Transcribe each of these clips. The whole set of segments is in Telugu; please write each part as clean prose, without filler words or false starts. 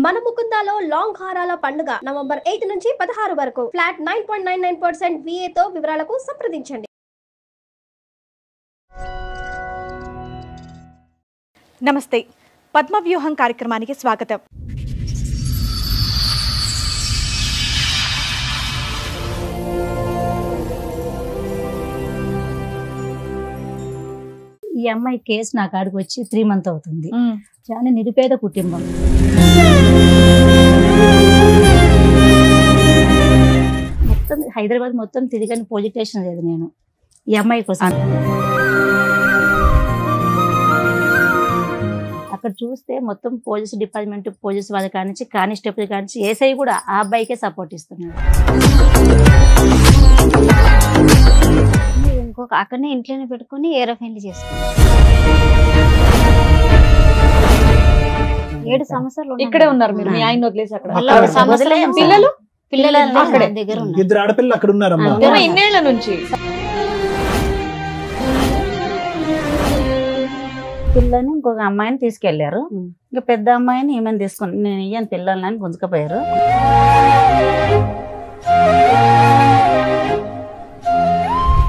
మన ముకుందాలో లాంగ్ హారాల పండుగ నవంబర్ 8 నుంచి 16 వరకు ఫ్లాట్ 9.99% VA తో వివరాలకు సంప్రదించండి. నమస్తే, పద్మవ్యూహం కార్యక్రమానికి స్వాగతం. ఈ అమ్మాయి కేసు నా కాడికి వచ్చి 3 months అవుతుంది. చాలా నిరుపేద కుటుంబం. మొత్తం హైదరాబాద్ మొత్తం తిరిగని పోలీస్ స్టేషన్ లేదు నేను ఈ అమ్మాయి కోసం. అక్కడ చూస్తే మొత్తం పోలీస్ డిపార్ట్మెంట్, పోలీస్ వాళ్ళ కానించి, కానిస్టేబుల్ కానించి, ఏసఐ కూడా ఆ అబ్బాయికే సపోర్ట్ ఇస్తున్నాడు. ఇంకొక అక్కడనే ఇంట్లోనే పెట్టుకుని ఏరోఫైన్లు చేసుకున్నాం. 7 సంవత్సరాలు ఇక్కడే ఉన్నారు మీరు, మీ ఆయన వదిలేసి అక్కడ. పిల్లలు పిల్లలు దగ్గర ఉన్నారు. 2 ఆడపిల్లలు అక్కడ ఉన్నారమ్మా. ఇన్నేళ్ల నుంచి పిల్లని ఇంకొక అమ్మాయిని తీసుకెళ్లారు. ఇంకా పెద్ద అమ్మాయిని ఈమెను తీసుకుని నేను ఇయ్యను పిల్లలని గుంజుకపోయారు.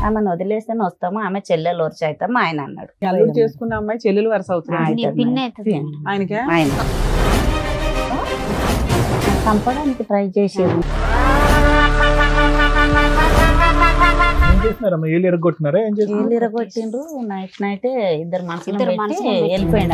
ఆమెను వదిలేస్తేనే వస్తాము, ఆమె చెల్లెలు వరుస అవుతాము ఆయన అన్నాడు. చేసుకున్న అమ్మాయి చెల్లెలు వరుస అవుతుంది ఆయనకే. ఆయన చంపడానికి ట్రై చేసేది. ఏం చేస్తున్నారమ్మా? ఏళ్ళు ఎరగొట్టినారా? ఏం చేస్తున్నారు? ఏళ్ళు ఇరగొట్టిండ్రు. నైట్ ఇద్దరు మనుషులు వెళ్ళిపోయిండ.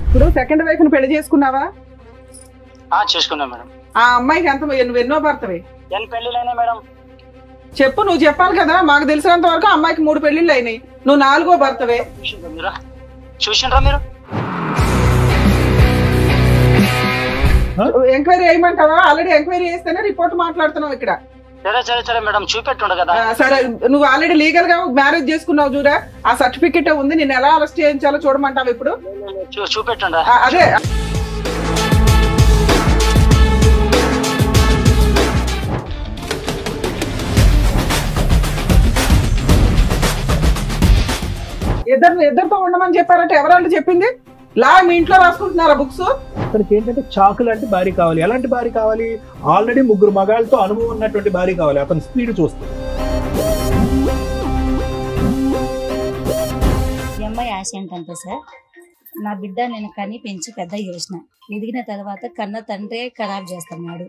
ఇప్పుడు సెకండ్ వైఫ్ ని పెళ్లి చేసుకున్నావా? చేసుకున్నా మేడం. ఆ అమ్మాయికి ఎంత నువ్వు ఎన్నో భర్తవి? పెళ్లిలైనా మేడం. చెప్పు, నువ్వు చెప్పాలి కదా. మాకు తెలిసినంత వరకు అమ్మాయికి 3 పెళ్లిళ్ళు అయినాయి, నువ్వు 4వ భర్తవే. చూసిండ్రా మీరు? ఎంక్వైరీ చేయమంటావా? ఆల్రెడీ ఎంక్వైరీ చేస్తేనే రిపోర్ట్ మాట్లాడుతున్నావు ఇక్కడ. సరే మేడం, చూపెట్టుండ కదా. సరే, నువ్వు ఆల్రెడీ లీగల్ గా మ్యారేజ్ చేసుకున్నావు చూడా, ఆ సర్టిఫికెట్ ఉంది. నేను ఎలా అరెస్ట్ చేయించాలో చూడమంటావు ఇప్పుడు? చూపెట్టుండ. అదే ఇద్దరితో ఉండమని చెప్పారంటే ఎవరంటే చెప్పింది? లా మీ ఇంట్లో రాసుకుంటున్నారా బుక్స్? అతనికి ఏంటంటే చాకు లాంటి భార్య కావాలి. ఎలాంటి భార్య కావాలి? ఆల్రెడీ 3 మగాళ్ళతో అనుభవం ఉన్నటువంటి భార్య కావాలి. అతని స్పీడ్ చూస్తే ఈ అమ్మాయి ఆశ ఏంటంటే సార్, నా బిడ్డ నేను కని పెంచి పెద్ద చేసిన, ఎదిగిన తర్వాత కన్న తండ్రే ఖరాబ్ చేస్తున్నాడు.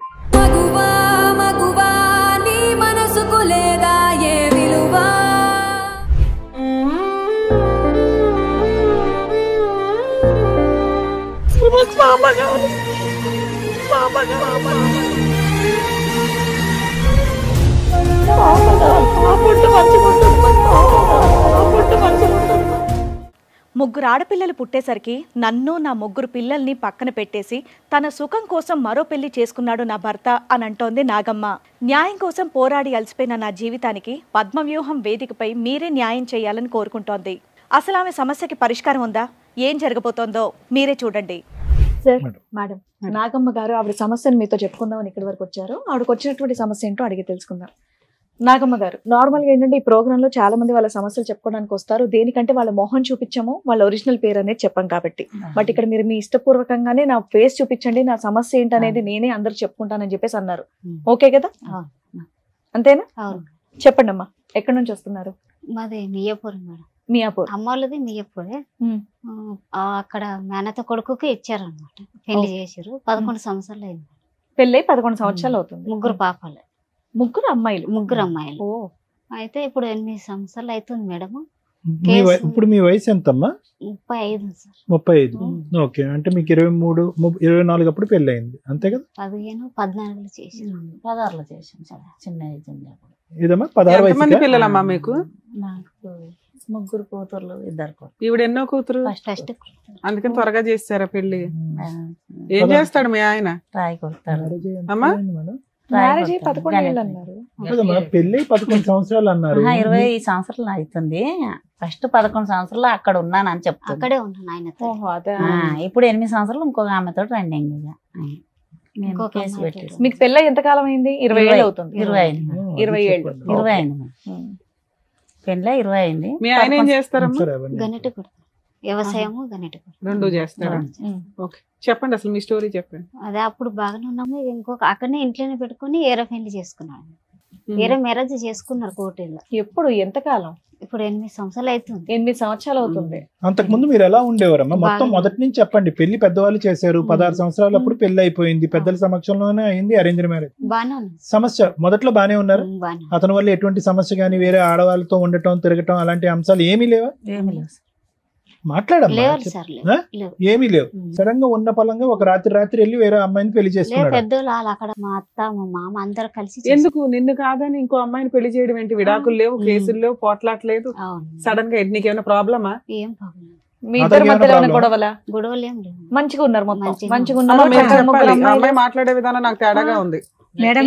ముగ్గురు ఆడపిల్లలు పుట్టేసరికి నన్ను, నా 3 పిల్లల్ని పక్కన పెట్టేసి తన సుఖం కోసం మరో పెళ్లి చేసుకున్నాడు నా భర్త అని అంటోంది నాగమ్మ. న్యాయం కోసం పోరాడి అలసిపోయిన నా జీవితానికి పద్మవ్యూహం వేదికపై మీరే న్యాయం చేయాలని కోరుకుంటోంది. అసలు ఆమె సమస్యకి పరిష్కారం ఉందా? ఏం జరగబోతోందో మీరే చూడండి. సార్, మేడం నాగమ్మ గారు ఆవిడ సమస్యను మీతో చెప్పుకుందామని ఇక్కడి వరకు వచ్చారు. ఆవిడకి వచ్చినటువంటి సమస్య ఏంటో అడిగి తెలుసుకుందాం. నాగమ్మ గారు, నార్మల్గా ఏంటంటే ఈ ప్రోగ్రామ్ లో చాలా మంది వాళ్ళ సమస్యలు చెప్పుకోవడానికి వస్తారు. దేనికంటే వాళ్ళ మొహం చూపించాము, వాళ్ళ ఒరిజినల్ పేరు అనేది చెప్పాం కాబట్టి. బట్ ఇక్కడ మీరు మీ ఇష్టపూర్వకంగానే నా ఫేస్ చూపించండి, నా సమస్య ఏంటనేది నేనే అందరు చెప్పుకుంటానని చెప్పేసి అన్నారు. ఓకే కదా? అంతేనా? చెప్పండి అమ్మా, ఎక్కడి నుంచి వస్తున్నారు? మాది మియాపూర్ మేడం. మియాపూర్. అమ్మోళ్ళది మియాపూరే. అక్కడ మేనత కొడుకుకి ఇచ్చారనమాట, పెళ్లి చేసారు. 11 సంవత్సరాలు అయింది. పెళ్ళై 11 సంవత్సరాలు అవుతుంది. 3 పాపలు, 3 అమ్మాయిలు. 3 అమ్మాయిలు. అయితే ఇప్పుడు 8 సంవత్సరాలు అవుతుంది మేడం. ఇప్పుడు మీ వయసు ఎంతమ్మా? 35 సార్. 35. ఓకే, అంటే మీకు 23, 24 అప్పుడు పెళ్లి అయింది, అంతే కదా? 15, 14 చేసారు. 16లో చేసాం సార్, చిన్న ఏజ్ ఉంది. ఇదమ్మా 16 మంది పిల్లలమ్మా మీకు? నాకు 3 కూతుర్లు, 2 కొడుకులు. ఈవిడ ఎన్నో కూతురు? ఫస్ట్ అందుకని త్వరగా చేస్తారా పెళ్లి? ఏం చేస్తాడు మీ ఆయన? రాయి కొడతాడు. అమ్మా మ్యారేజ్ 11 ఏళ్ళు అన్నారు. పెళ్లి 11 సంవత్సరాలు అన్నారు. 20 సంవత్సరాలు అవుతుంది. ఫస్ట్ 11 సంవత్సరాలు అక్కడ ఉన్నాను అని చెప్తాను. అక్కడే ఉన్నాను ఆయనతో. ఓహో, అదే. ఇప్పుడు 8 సంవత్సరాలు ఇంకొక ఆమెతో రన్నింగ్. నేను ఇంకొక కేసు అమ్మాయి పెట్టేసి మీకు పెళ్ళ ఎంత కాలం అయింది? 20 ఏళ్ళు అవుతుంది. 20 అయింది మేడం. 20 ఏళ్ళు. 20 అయింది మేడం. పెళ్ళ 20 అయింది. మీ ఆయన ఏం చేస్తారమ్మా? సరే, అవన్నీ. గనిట కొడుతుంది, వ్యవసాయము గనిట కొడుతుంది. రెండు చేస్తారా? ఓకే, చెప్పండి అసలు మీ స్టోరీ చెప్పండి. అదే అప్పుడు బాగానే ఉన్నాము. ఇంకొక అక్కడనే ఇంట్లోనే పెట్టుకుని ఏరే పెళ్లి చేసుకున్నాడు. ఏరే మ్యారేజ్ చేసుకున్నారు కోటిలో. ఎప్పుడు ఎంత కాలం? ఇప్పుడు 8 సంవత్సరాలు అవుతుంది. 8 సంవత్సరాలు అవుతుంది. అంతకు ముందు మీరు ఎలా ఉండేవారమ్మా? మొత్తం బాగా. మొదటి నుంచి చెప్పండి. పెళ్లి పెద్దవాళ్ళు చేశారు, 16 సంవత్సరాలప్పుడు పెళ్లి అయిపోయింది, పెద్దల సమక్షంలోనే అయింది, అరేంజ్ మ్యారేజ్. బాగానే ఉంది. సమస్య మొదట్లో బానే ఉన్నారు. బాగానే అతని వల్ల ఎటువంటి సమస్య గానీ, వేరే ఆడవాళ్ళతో ఉండటం, తిరగటం అలాంటి అంశాలు ఏమీ లేవా? ఏమి లేవు సార్. మాట్లాడమ్మా. లేవు సార్, ఆ? లేవు. ఏమీ లేవు. సడన్ గా ఉన్న పలంగా ఒక రాత్రి వెళ్ళి వేరే అమ్మాయిని పెళ్లి లేవు. చేసుకున్నాడు. పెద్దోళ్ళు వాళ్ళు అక్కడ మా అత్త మా మామ అందరు కలిసి ఎందుకు నిన్ను కాదని ఇంకో అమ్మాయిని పెళ్లి చేయడం ఏంటి? విడాకులు లేవు, కేసులు లేవు, పోట్లాట్లేదు. అవును. సడన్ గా నీకేమైనా ప్రాబ్లమా? ఏం ప్రాబ్లం, మీ ఇద్దరి అతనికి మధ్యలో ఏమైనా ఏమైనా గొడవలా? గొడవలు ఏం లేవు. మంచిగా ఉన్నారు, మొత్తం మంచిగా మంచిగా అమ్మ, ఉన్నారు. మీరు ముగ్గురు చెప్పాలి. అమ్మాయిలు. అమ్మాయి మాట్లాడే విధానం నాకు తేడాగా ఉంది. మేడం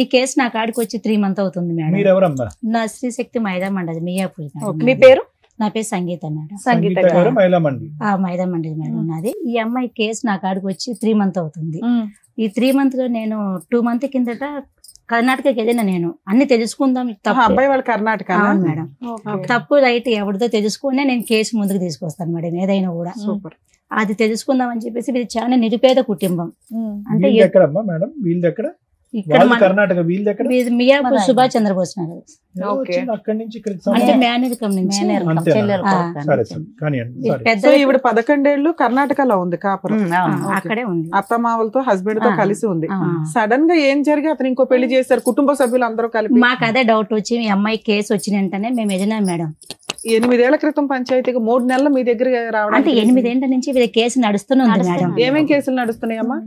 ఈ కేసు నా కాడికి వచ్చి 3 months అవుతుంది మేడం. మీరెవరమ్మా? నా శ్రీశక్తి మైదా మండది మియాపూర్ మేడం. మీ పేరు? నా పేరు సంగీత మేడం. సంగీత సంగీత గారు, మహిళా మండలి. మైదా మండది మేడం నాది. ఈ అమ్మాయి కేసు నా కాడికి వచ్చి 3 months అవుతుంది. ఉమ్. ఈ 3 months లో నేను 2 months కిందట కర్ణాటకకి వెళ్ళిన. నేను అన్ని తెలుసుకుందాం అబ్బాయి వాళ్ళు కర్ణాటక మేడం. తప్పు రైట్ ఎవరితో తెలుసుకునే నేను కేసు ముందుకు తీసుకొస్తాను మేడం. ఏదైనా కూడా సూపర్. అది తెలుసుకుందాం అని చెప్పేసి ఇది చాలా నిరుపేద కుటుంబం. అంటే వీళ్ళది ఎక్కడమ్మా మేడం? వీళ్ళది ఎక్కడ? ఇక్కడ వాళ్ళది కర్ణాటక, వీళ్ళది ఎక్కడ? మియాపూర్ సుభాష్ చంద్రబోస్ నగర్. ఎవరు వచ్చింది అక్కడి నుంచి ఇక్కడికి అంటే సంబంధం? మేనరికం నుంచి అంతేనా? చెల్లెలు సరే కొడుకు. సరే, కానివ్వండి. ఈ సరే. పెద్ద సో ఈవిడ 11 ఏళ్ళు కర్ణాటకలో ఉంది కాపురం. అక్కడే ఉంది. అత్తమావలతో హస్బెండ్ తో కలిసి ఉంది. ఆ. సడన్ గా ఏం జరిగి అతను ఇంకో పెళ్లి చేశారు, కుటుంబ సభ్యులు అందరూ కలిపి. మాకు అదే డౌట్ వచ్చి మీ అమ్మాయి కేసు వచ్చిన వెంటనే మేము వెళ్ళినాం మేడం. 8 ఏళ్ల క్రితం పంచాయతీకి 3 నెలలు మీ దగ్గర అంటే రావడానికి 8 ఏళ్ల నుంచి వీళ్ళ కేసు నడుస్తూనే ఉంది మేడం. ఏమేం కేసులు నడుస్తున్నాయమ్మా?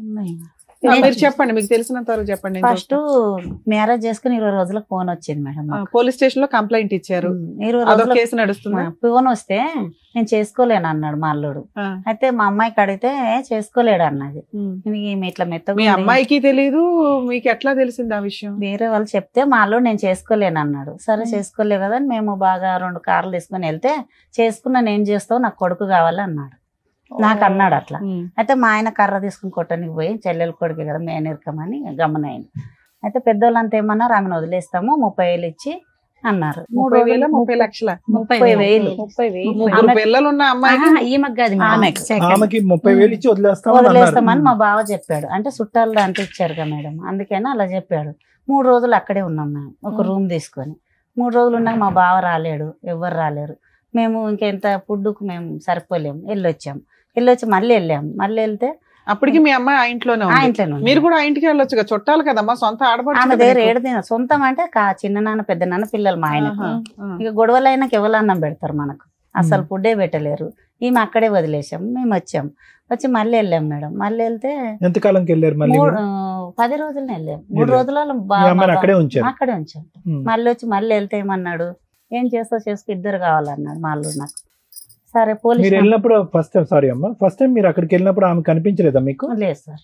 మీరు చెప్పండి, మీకు తెలిసినంత వరకు చెప్పండి. ఫస్ట్ మ్యారేజ్ చేసుకుని 20 రోజులకు ఫోన్ వచ్చింది మేడం. పోలీస్ స్టేషన్ లో కంప్లైంట్ ఇచ్చారు. 20 అదొక రోజులకు కేసు నడుస్తుంది. ఫోన్ వస్తే నేను చేసుకోలేను అన్నాడు మా అల్లుడు. అయితే మా అమ్మాయికి అడిగితే చేసుకోలేడు అన్నది. ఇట్లా మెత్తగా మీ అమ్మాయికి తెలీదు, మీకు ఎట్లా తెలిసింది ఆ విషయం? వేరే వాళ్ళు చెప్తే మా అల్లుడు నేను చేసుకోలేను అన్నాడు. సరే చేసుకోలేవు కదా అని మేము బాగా 2 కార్లు తీసుకుని వెళ్తే చేసుకున్నా నేను చేస్తావు, నాకు కొడుకు కావాలి అన్నాడు. నాకు అన్నాడు అట్లా. అయితే మా ఆయన కర్ర తీసుకుని కొట్టడానికి పోయి చెల్లెలు కొడుకు కదా మేనరికమని గమనైంది. అయితే పెద్దోళ్ళంతా ఏమన్నారు, ఆమెను వదిలేస్తాము 30,000 ఇచ్చి అన్నారు. 30,000 30 లక్షల 30,000. 3 పిల్లలు ఉన్న అమ్మాయికి ఈమెకు కాదు ఆమెకు ఆమెకి 30,000 ఇచ్చి వదిలేస్తామని మా బావ చెప్పాడు. అంటే చుట్టాలు దాంట్లో ఇచ్చారు కదా మేడం, అందుకని అలా చెప్పాడు. 3 రోజులు అక్కడే ఉన్నాం మేము, ఒక రూమ్ తీసుకొని. 3 రోజులు ఉన్నాక మా బావ రాలేడు, ఎవ్వరు రాలేరు. మేము ఇంకెంత ఫుడ్కు మేము సరిపోలేము. వెళ్ళొచ్చి మళ్ళీ వెళ్ళాము. మళ్ళీ వెళ్తే అప్పటికి మీ అమ్మాయి ఆ ఇంట్లోనే ఆ ఉంది. ఇంట్లోనే ఉంది. మీరు కూడా ఆ ఇంటికి వెళ్ళొచ్చు కదా, చుట్టాలు కదమ్మా, సొంత ఆమె ఆడపడుచు దగ్గర ఏడు సొంతం అంటే చిన్న నాన్న పెద్ద నాన్న పిల్లలు మా ఆయన. ఇక గొడవలు అయినాక ఎవరన్నం పెడతారు మనకు, అసలు ఫుడ్డే పెట్టలేరు. ఈమె అక్కడే వదిలేసాం. మేము వచ్చి మళ్ళీ వెళ్ళాం మేడం. మళ్ళీ వెళ్తే ఎంతకాలంకి వెళ్ళారు? మళ్ళీ 10 రోజులనే వెళ్ళాం. 3 రోజులలో అక్కడే ఉంచారు. అక్కడే ఉంచాం. మళ్ళీ వెళ్తే ఏమన్నాడు, ఏం చేస్తావు చేసుకో, 2 కావాలన్నాడు మా అల్లుడు నాకు. సరే మీరు పోలీసు వెళ్ళినప్పుడు ఫస్ట్ టైం మీరు అక్కడికి వెళ్ళినప్పుడు ఆమె కనిపించలేదా మీకు? లేదు సార్.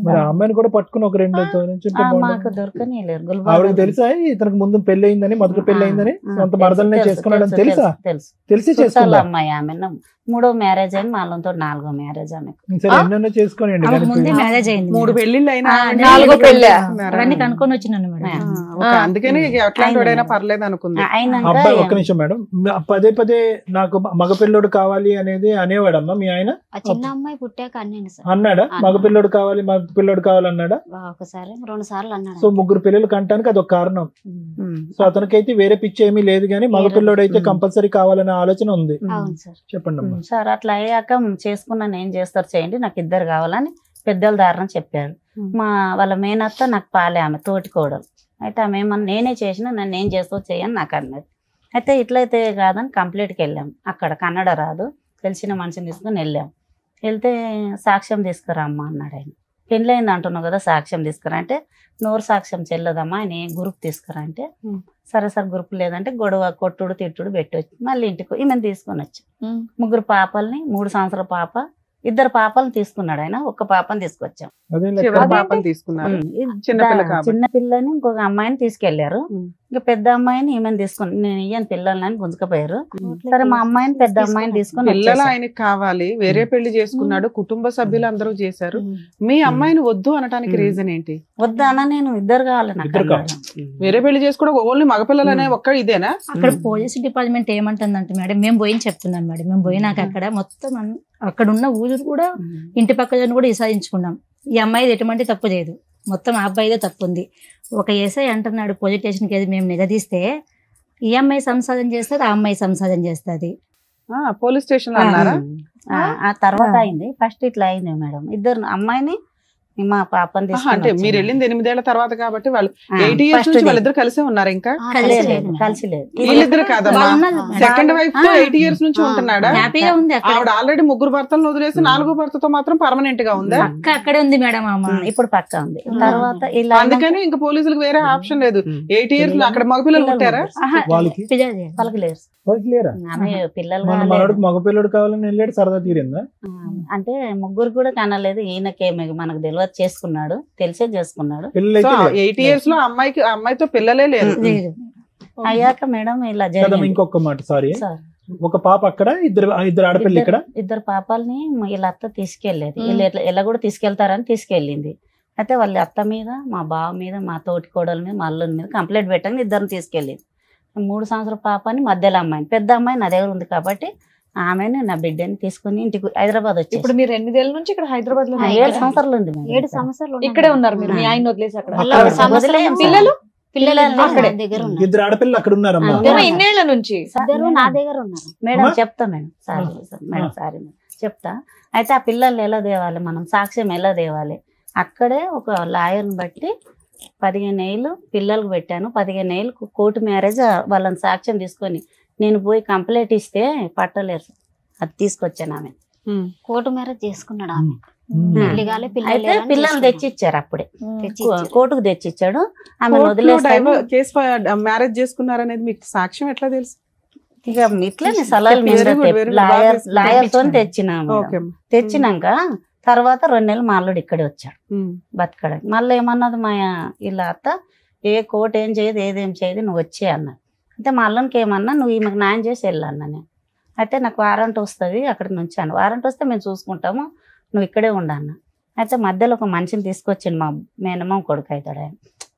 మరి ఆ అమ్మాయిని కూడా పట్టుకుని ఒక 2 నుంచి మాకు దొరకని లేరు. ఆవిడకి తెలుసా ఇతనికి ముందు పెళ్లి అయిందని, మొదటి పెళ్లి అయిందని, సొంత మరదలనే చేసుకున్నాడని తెలుసా? తెలిసి చేసుకున్నా అమ్మాయి ఆమె 3వ మ్యారేజ్ అయింది, మాలో 4వ మ్యారేజ్ ఆమెకు. సరే, ఎన్నెన్నో చేసుకోనండి. ముందే మ్యారేజ్ అయింది. 3 పెళ్లిళ్ళు అయినా 4వ పెళ్ళి. అవన్నీ కనుక్కొని వచ్చినాను మేడం. అందుకని ఎట్లాంటి వాడైనా పర్లేదు అనుకుంది. అబ్బాయి ఒక్క నిమిషం మేడం, పదే నాకు మగ పిల్లోడు కావాలి అనేది అనేవాడమ్మా మీ ఆయన? ఆ చిన్న అమ్మాయి పుట్టాక అన్నాను సార్. అన్నాడా? మగ పిల్లోడు కావాలి, మగ పిల్లోడు కావాలన్నాడా? ఒకసారి 2 సార్లు అన్నాడు. సో 3 పిల్లలు కంటానికి అదొక కారణం. సో అతనికైతే వేరే పిచ్చి ఏమీ లేదు, కానీ మగ పిల్లోడు అయితే కంపల్సరీ కావాలనే ఆలోచన ఉంది. అవును సార్. చెప్పండి అమ్మా. సార్ అట్లా అయ్యాక చేసుకున్నాను, ఏం చేస్తారు చేయండి, నాకు 2 కావాలని పెద్దల దారిన చెప్పాడు. వాళ్ళ మేనత్త నాకు పాలే, ఆమె తోటికోడలు. అయితే ఆమె ఏమన్నా నేనే చేసినా నన్ను ఏం చేస్తావు చేయని నాకు అన్నది. అయితే ఇట్లయితే కాదని కంప్లీట్కి వెళ్ళాం. అక్కడ కన్నడ రాదు, తెలిసిన మనిషిని తీసుకుని వెళ్తే సాక్ష్యం తీసుకురా అమ్మ అన్నాడు ఆయన. పెళ్ళైంది అంటున్నావు కదా, సాక్ష్యం తీసుకురా అంటే, నోరు సాక్ష్యం చెల్లదమ్మా, ఆయన గ్రూప్ తీసుకురా అంటే, సరే సార్ గ్రూప్ లేదంటే గొడవ కొట్టుడు తిట్టుడు పెట్టొచ్చు. మళ్ళీ ఇంటికి ఈమెను తీసుకొని వచ్చి 3 పాపల్ని, 3 సంవత్సరాల పాప, 2 పాపలను తీసుకున్నాడు ఆయన, 1 పాపని తీసుకొచ్చాం. చివరి పాపని తీసుకున్నారు. చిన్నపిల్ల చిన్న పిల్లని ఇంకొక అమ్మాయిని తీసుకెళ్లారు. ఇంకా పెద్ద అమ్మాయిని ఈమెను తీసుకుని నేను ఇయ్యను పిల్లలని గుంజుకపోయారు. సరే మా అమ్మాయిని పెద్ద అమ్మాయిని తీసుకుని పిల్లలు వచ్చేసాం. ఆయనకి కావాలి, వేరే పెళ్లి చేసుకున్నాడు, కుటుంబ సభ్యులు అందరూ చేశారు. మీ అమ్మాయిని వద్దు అనడానికి రీజన్ ఏంటి? వద్దన్నా నేను ఇద్దరు కావాలి నాకు ఇద్దరు అన్నాడు. వేరే పెళ్లి చేసుకోవడం ఓన్లీ మగపిల్లలు అనే ఒక్క ఇదేనా? అక్కడ పోలీస్ డిపార్ట్మెంట్ ఏమంటుందంటే మేడం, మేము పోయి చెప్తున్నాం మేడం, మేము పోయినాక అక్కడ మొత్తం అక్కడ ఉన్న ఊరు కూడా ఇంటి పక్కన కూడా విసారించుకున్నాం. ఈ అమ్మాయిది ఎటువంటి తప్పు లేదు, మొత్తం ఆ అబ్బాయిదే తప్పు ఉంది. ఒక ఎస్ఐ అంటున్నాడు పోలీస్ స్టేషన్కి వెళ్ళి మేము నిలదీస్తే ఈ అమ్మాయి సంసారం చేస్తుంది, ఆ అమ్మాయి సంసారం చేస్తుంది. పోలీస్ స్టేషన్ అన్నారా? ఆ తర్వాత అయింది. ఫస్ట్ ఇట్లా అయింది మేడం. ఇద్దరు అమ్మాయిని మా పాపని అంటే తీసుకుని మీరు వెళ్ళింది 8 ఏళ్ల తర్వాత కాబట్టి వాళ్ళు ఆ, 8 ఇయర్స్ first నుంచి day. వాళ్ళిద్దరు కలిసే ఉన్నారు. ఇంకా కలిసి లేదు. వీళ్ళిద్దరు కాదమ్మా, వాళ్ళు ఉన్నారు. సెకండ్ వైఫ్ తో 8 ఇయర్స్ నుంచి ఉంటున్నాడా? హ్యాపీగా ఉంది అక్కడ. ఆవిడ ఆల్రెడీ 3 భర్తలను వదిలేసి 4వ భర్తతో మాత్రం పర్మనెంట్ గా ఉందా? అక్క అక్కడే ఉంది మేడం. ఇప్పుడు పక్క ఉంది. తర్వాత ఇలా అందుకని ఇంకా పోలీసులకు వేరే ఆప్షన్ లేదు. 8 ఇయర్స్ అక్కడ మగపిల్లలు పుట్టారా? వాళ్ళకి పలకలేరు. వాళ్ళకి లేరా? ఆమె పిల్లలు మన కాలేదు. మనోడికి మగపిల్లడు కావాలని వెళ్ళాడు, సరదా తీరిందా? అంటే ముగ్గురు కూడా కనలేదు. ఈయనకేమి మనకు తెలియదు, చేసుకున్నాడు, తెలిసే చేసుకున్నాడు. పిల్లలైతే లేరు. 8 ఇయర్స్ లో అమ్మాయితో పిల్లలే లేరు. అయ్యాక మేడం ఇలా కదమ్మా, జరిగింది. ఇంకొక మాట, సారీ, సార్, ఒక పాప అక్కడ, ఇద్దరు ఆడపిల్ల ఇక్కడ. ఇద్దరు పాపాలని వీళ్ళ అత్త తీసుకెళ్లేదు. వీళ్ళు ఎలా కూడా తీసుకెళ్తారని తీసుకెళ్ళింది. అయితే వాళ్ళ అత్త మీద, మా బావ మీద, మా తోటి కోడల మీద, మా అల్లుని మీద కంప్లైంట్ పెట్టండి ఇద్దరిని తీసుకెళ్ళింది. 3 సంవత్సరాల పాపని, మధ్యలో అమ్మాయిని, పెద్ద అమ్మాయి నా దగ్గర ఉంది కాబట్టి ఆమెను నా బిడ్డని తీసుకుని ఇంటికి హైదరాబాద్ వచ్చి ఇప్పుడు మీరు 8 ఏళ్ళ నుంచి ఇక్కడ హైదరాబాద్ లో 7 సంవత్సరాలు ఉంది మేడం. 7 సంవత్సరాలు ఇక్కడే ఉన్నారు మీరు, మీ ఆయన వదిలేసి అక్కడ. వదిలేయం సార్. పిల్లలు పిల్లలు అక్కడే. నా దగ్గర ఉన్నారు. ఇద్దరు ఆడపిల్లలు అక్కడ ఉన్నారమ్మా. ఆ. ఇన్నేళ్ల నుంచి ఇద్దరు నా దగ్గర ఉన్నారు. మేడం అమ్మా? చెప్తా madam, sorry madam, sorry madam, చెప్తా. అయితే ఆ పిల్లలు ఎలా తేవాలి, మనం సాక్ష్యం ఎలా తేవాలి? అక్కడే ఒక లాయర్ని బట్టి 15 ఏళ్ళు పిల్లలకు పెట్టాను. 15 ఏళ్ళు కోర్టు మ్యారేజ్ వాళ్ళని సాక్ష్యం తీసుకొని నేను పోయి కంప్లైంట్ ఇస్తే పట్టలేరు. అది తీసుకొచ్చాను ఆమె. కోర్టు మ్యారేజ్ చేసుకున్నాడు ఆమె. ఉమ్. పెళ్లి కాలే, పిల్లలు అయితే లేరని పిల్లల్ని చేసుకున్నాడు. తెచ్చిచ్చారు అప్పుడే. తెచ్చిచ్చారు. కోర్టుకు తెచ్చిచ్చాడు. ఆమె కోర్టులో వదిలేస్తాను. కేసు మ్యారేజ్ చేసుకున్నారనేది మీకు సాక్ష్యం ఎట్లా తెలుసు? ఇక ఇట్లనే సలహాలు Very good, very good. Lawyer తో తెచ్చినాము. ఓకే. తెచ్చినాక తర్వాత 2 నెలలు మా అల్లుడు ఇక్కడే వచ్చాడు బతకడానికి. మళ్ళీ ఏమన్నది మా ఇలా అత్త, ఏ కోర్టు ఏం చేయదు, ఏదేం చేయదు, నువ్వు వచ్చే అన్నది. అయితే మా అల్లునికి ఏమన్నా, నువ్వు ఈమెకు న్యాయం చేసి వెళ్ళన్నా నేను. అయితే నాకు వారంట్ వస్తుంది, అక్కడికి నుంచాను. వారంట్ వస్తే మేము చూసుకుంటాము, నువ్వు ఇక్కడే ఉండన్న. అయితే మధ్యలో ఒక మనిషిని తీసుకొచ్చింది, మా మేనమామ కొడుకు అవుతాడు ఆయన.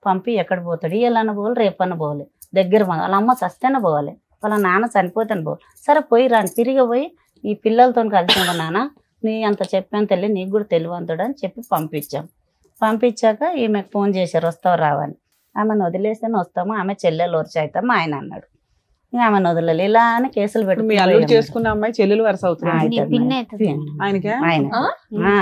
పంపి ఎక్కడ పోతాడు, ఇవాళన్న పోవాలి, రేపన్న పోవాలి, దగ్గర వాళ్ళ అమ్మ చస్తేనే పోవాలి, వాళ్ళ నాన్న చనిపోతేనే పోవాలి. సరే పోయి రాని, తిరిగి పోయి ఈ పిల్లలతో కలిసి ఉండ నాన్న, నీ అంత చెప్పాను తెలియ, నీకు కూడా తెలివంతుడు అని చెప్పి పంపించాం. పంపించాక ఈమెకు ఫోన్ చేశారు, వస్తావు రావని. ఆమెను వదిలేస్తేనే వస్తాము, ఆమె చెల్లెలు వచ్చి అవుతాము ఆయన అన్నాడు. ఇంకా ఆమెను వదలలేదు. ఇలా అని కేసులు మీ అల్లుడు పెట్టి చేసుకున్న అమ్మాయి చెల్లెలు వరుస అవుతుంది పిన్ని అవుతుంది. ఆయనకే. ఆయన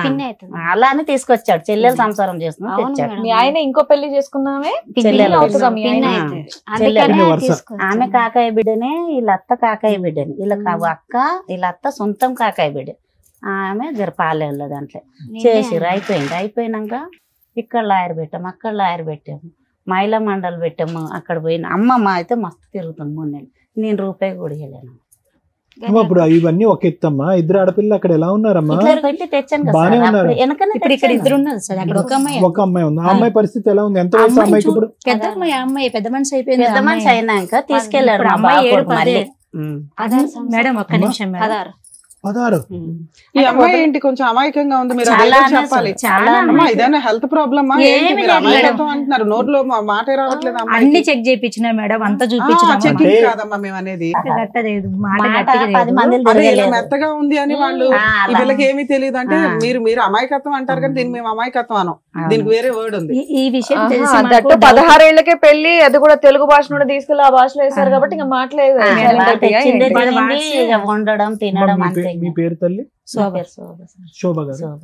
పిన్ని అవుతుంది. అలా అని తీసుకొచ్చాడు. చెల్లెలు సంసారం చేసుకుని అవును తెచ్చాడు. మేడం. మీ ఆయన ఇంకో పెళ్లి చేసుకున్నామే, చెల్లెలు పిన్ని అవుతుందా మీ పిన్ని ఆయన? అవుతుంది. చెల్లెలు. అందుకనే వరుస. తీసుకొచ్చాను. ఆమె కాకాయ బిడ్డనే, వీళ్ళ అత్త కాకాయ బిడ్డని. వీళ్ళ అక్క, వీళ్ళ అత్త సొంతం కాకాయ బిడ్డ. ఆమె జర పాలేళ్ళ దాంట్లో చేసిర్రు. అయిపోయినాక ఇక్కడ లాయర్ పెట్టాము, అక్కడ లాయర్ పెట్టాము, మహిళా మండలి పెట్టాము. అక్కడ పోయిన అమ్మమ్మ అయితే మస్తు తిరుగుతుంది 3 నెలలు. నేను రూపాయి కూడా ఇవ్వలేను. అమ్మా, ఇప్పుడు ఇవన్నీ ఒక ఎత్తమ్మా. ఇద్దరు ఆడపిల్లలు అక్కడ ఎలా ఉన్నారమ్మా? ఇట్లా పెట్టి తెచ్చాను కదా బానే సార్. ఉన్నారు. అప్పుడు వెనకనే ఇప్పుడు ఇక్కడ తెచ్చాను. ఇద్దరు ఉన్నారు సార్. అక్కడ ఒక అమ్మాయి, ఒక అమ్మాయి ఉంది. ఆ అమ్మాయి పరిస్థితి ఎలా ఉంది? ఎంత వయసు అమ్మాయి అమ్మాయికి ఇప్పుడు? పెద్ద అమ్మాయి, ఆ అమ్మాయి పెద్ద మనిషి అయిపోయింది. పెద్ద మనిషి అయినాక తీసుకెళ్లాడు ఇప్పుడు మా అమ్మాయి బాబు 7, మళ్ళీ. 10. మేడం ఒక్క నిమిషం మేడం. 16. ఈ అమ్మాయి ఏంటి కొంచెం అమాయకంగా ఉంది, మీరు చాలా అదేదో చెప్పాలి. చాలా అమ్మా ఇదేనా హెల్త్ ప్రాబ్లమ్? ఏమీ లేదు అమాయకత్వం అంటున్నారు, నోట్లో మాటే రావట్లేదు అన్ని అమ్మాయికి. చెక్ చేయించిన మేడం, అంతా చూపించిన చెకింగ్ కాదమ్మా మేము అనేది. గట్టలేదు, మాట మాట గట్టిగా 10 లేదు. మందిని అదే ఇలా తిరగలేదు. మెత్తగా ఉంది అని వాళ్ళు ఆ, ఈ అలా. పిల్లకి ఏమీ తెలియదు అంటే ఆ. మీరు అమాయకత్వం అంటారు కానీ దీనికి మేము అమాయకత్వం అనం. దీనికి వేరే వర్డ్ ఉంది. ఈ విషయం ఆహా, తెలిసి మాకు దట్టు 16 ఏళ్లకే పెళ్లి, అది కూడా తెలుగు భాష నుండి తీసుకెళ్లి ఆ భాషలో వేశారు కాబట్టి ఇంకా మాట్లేదు. ఆ, వాళ్ళు తెచ్చిందే వాళ్ళ తినండి, వాట్స్ ఇక వండడం తినడం అంతే. మీ పేరు తల్లి? నా పేరు శోభ సార్. శోభ గారు. శోభ.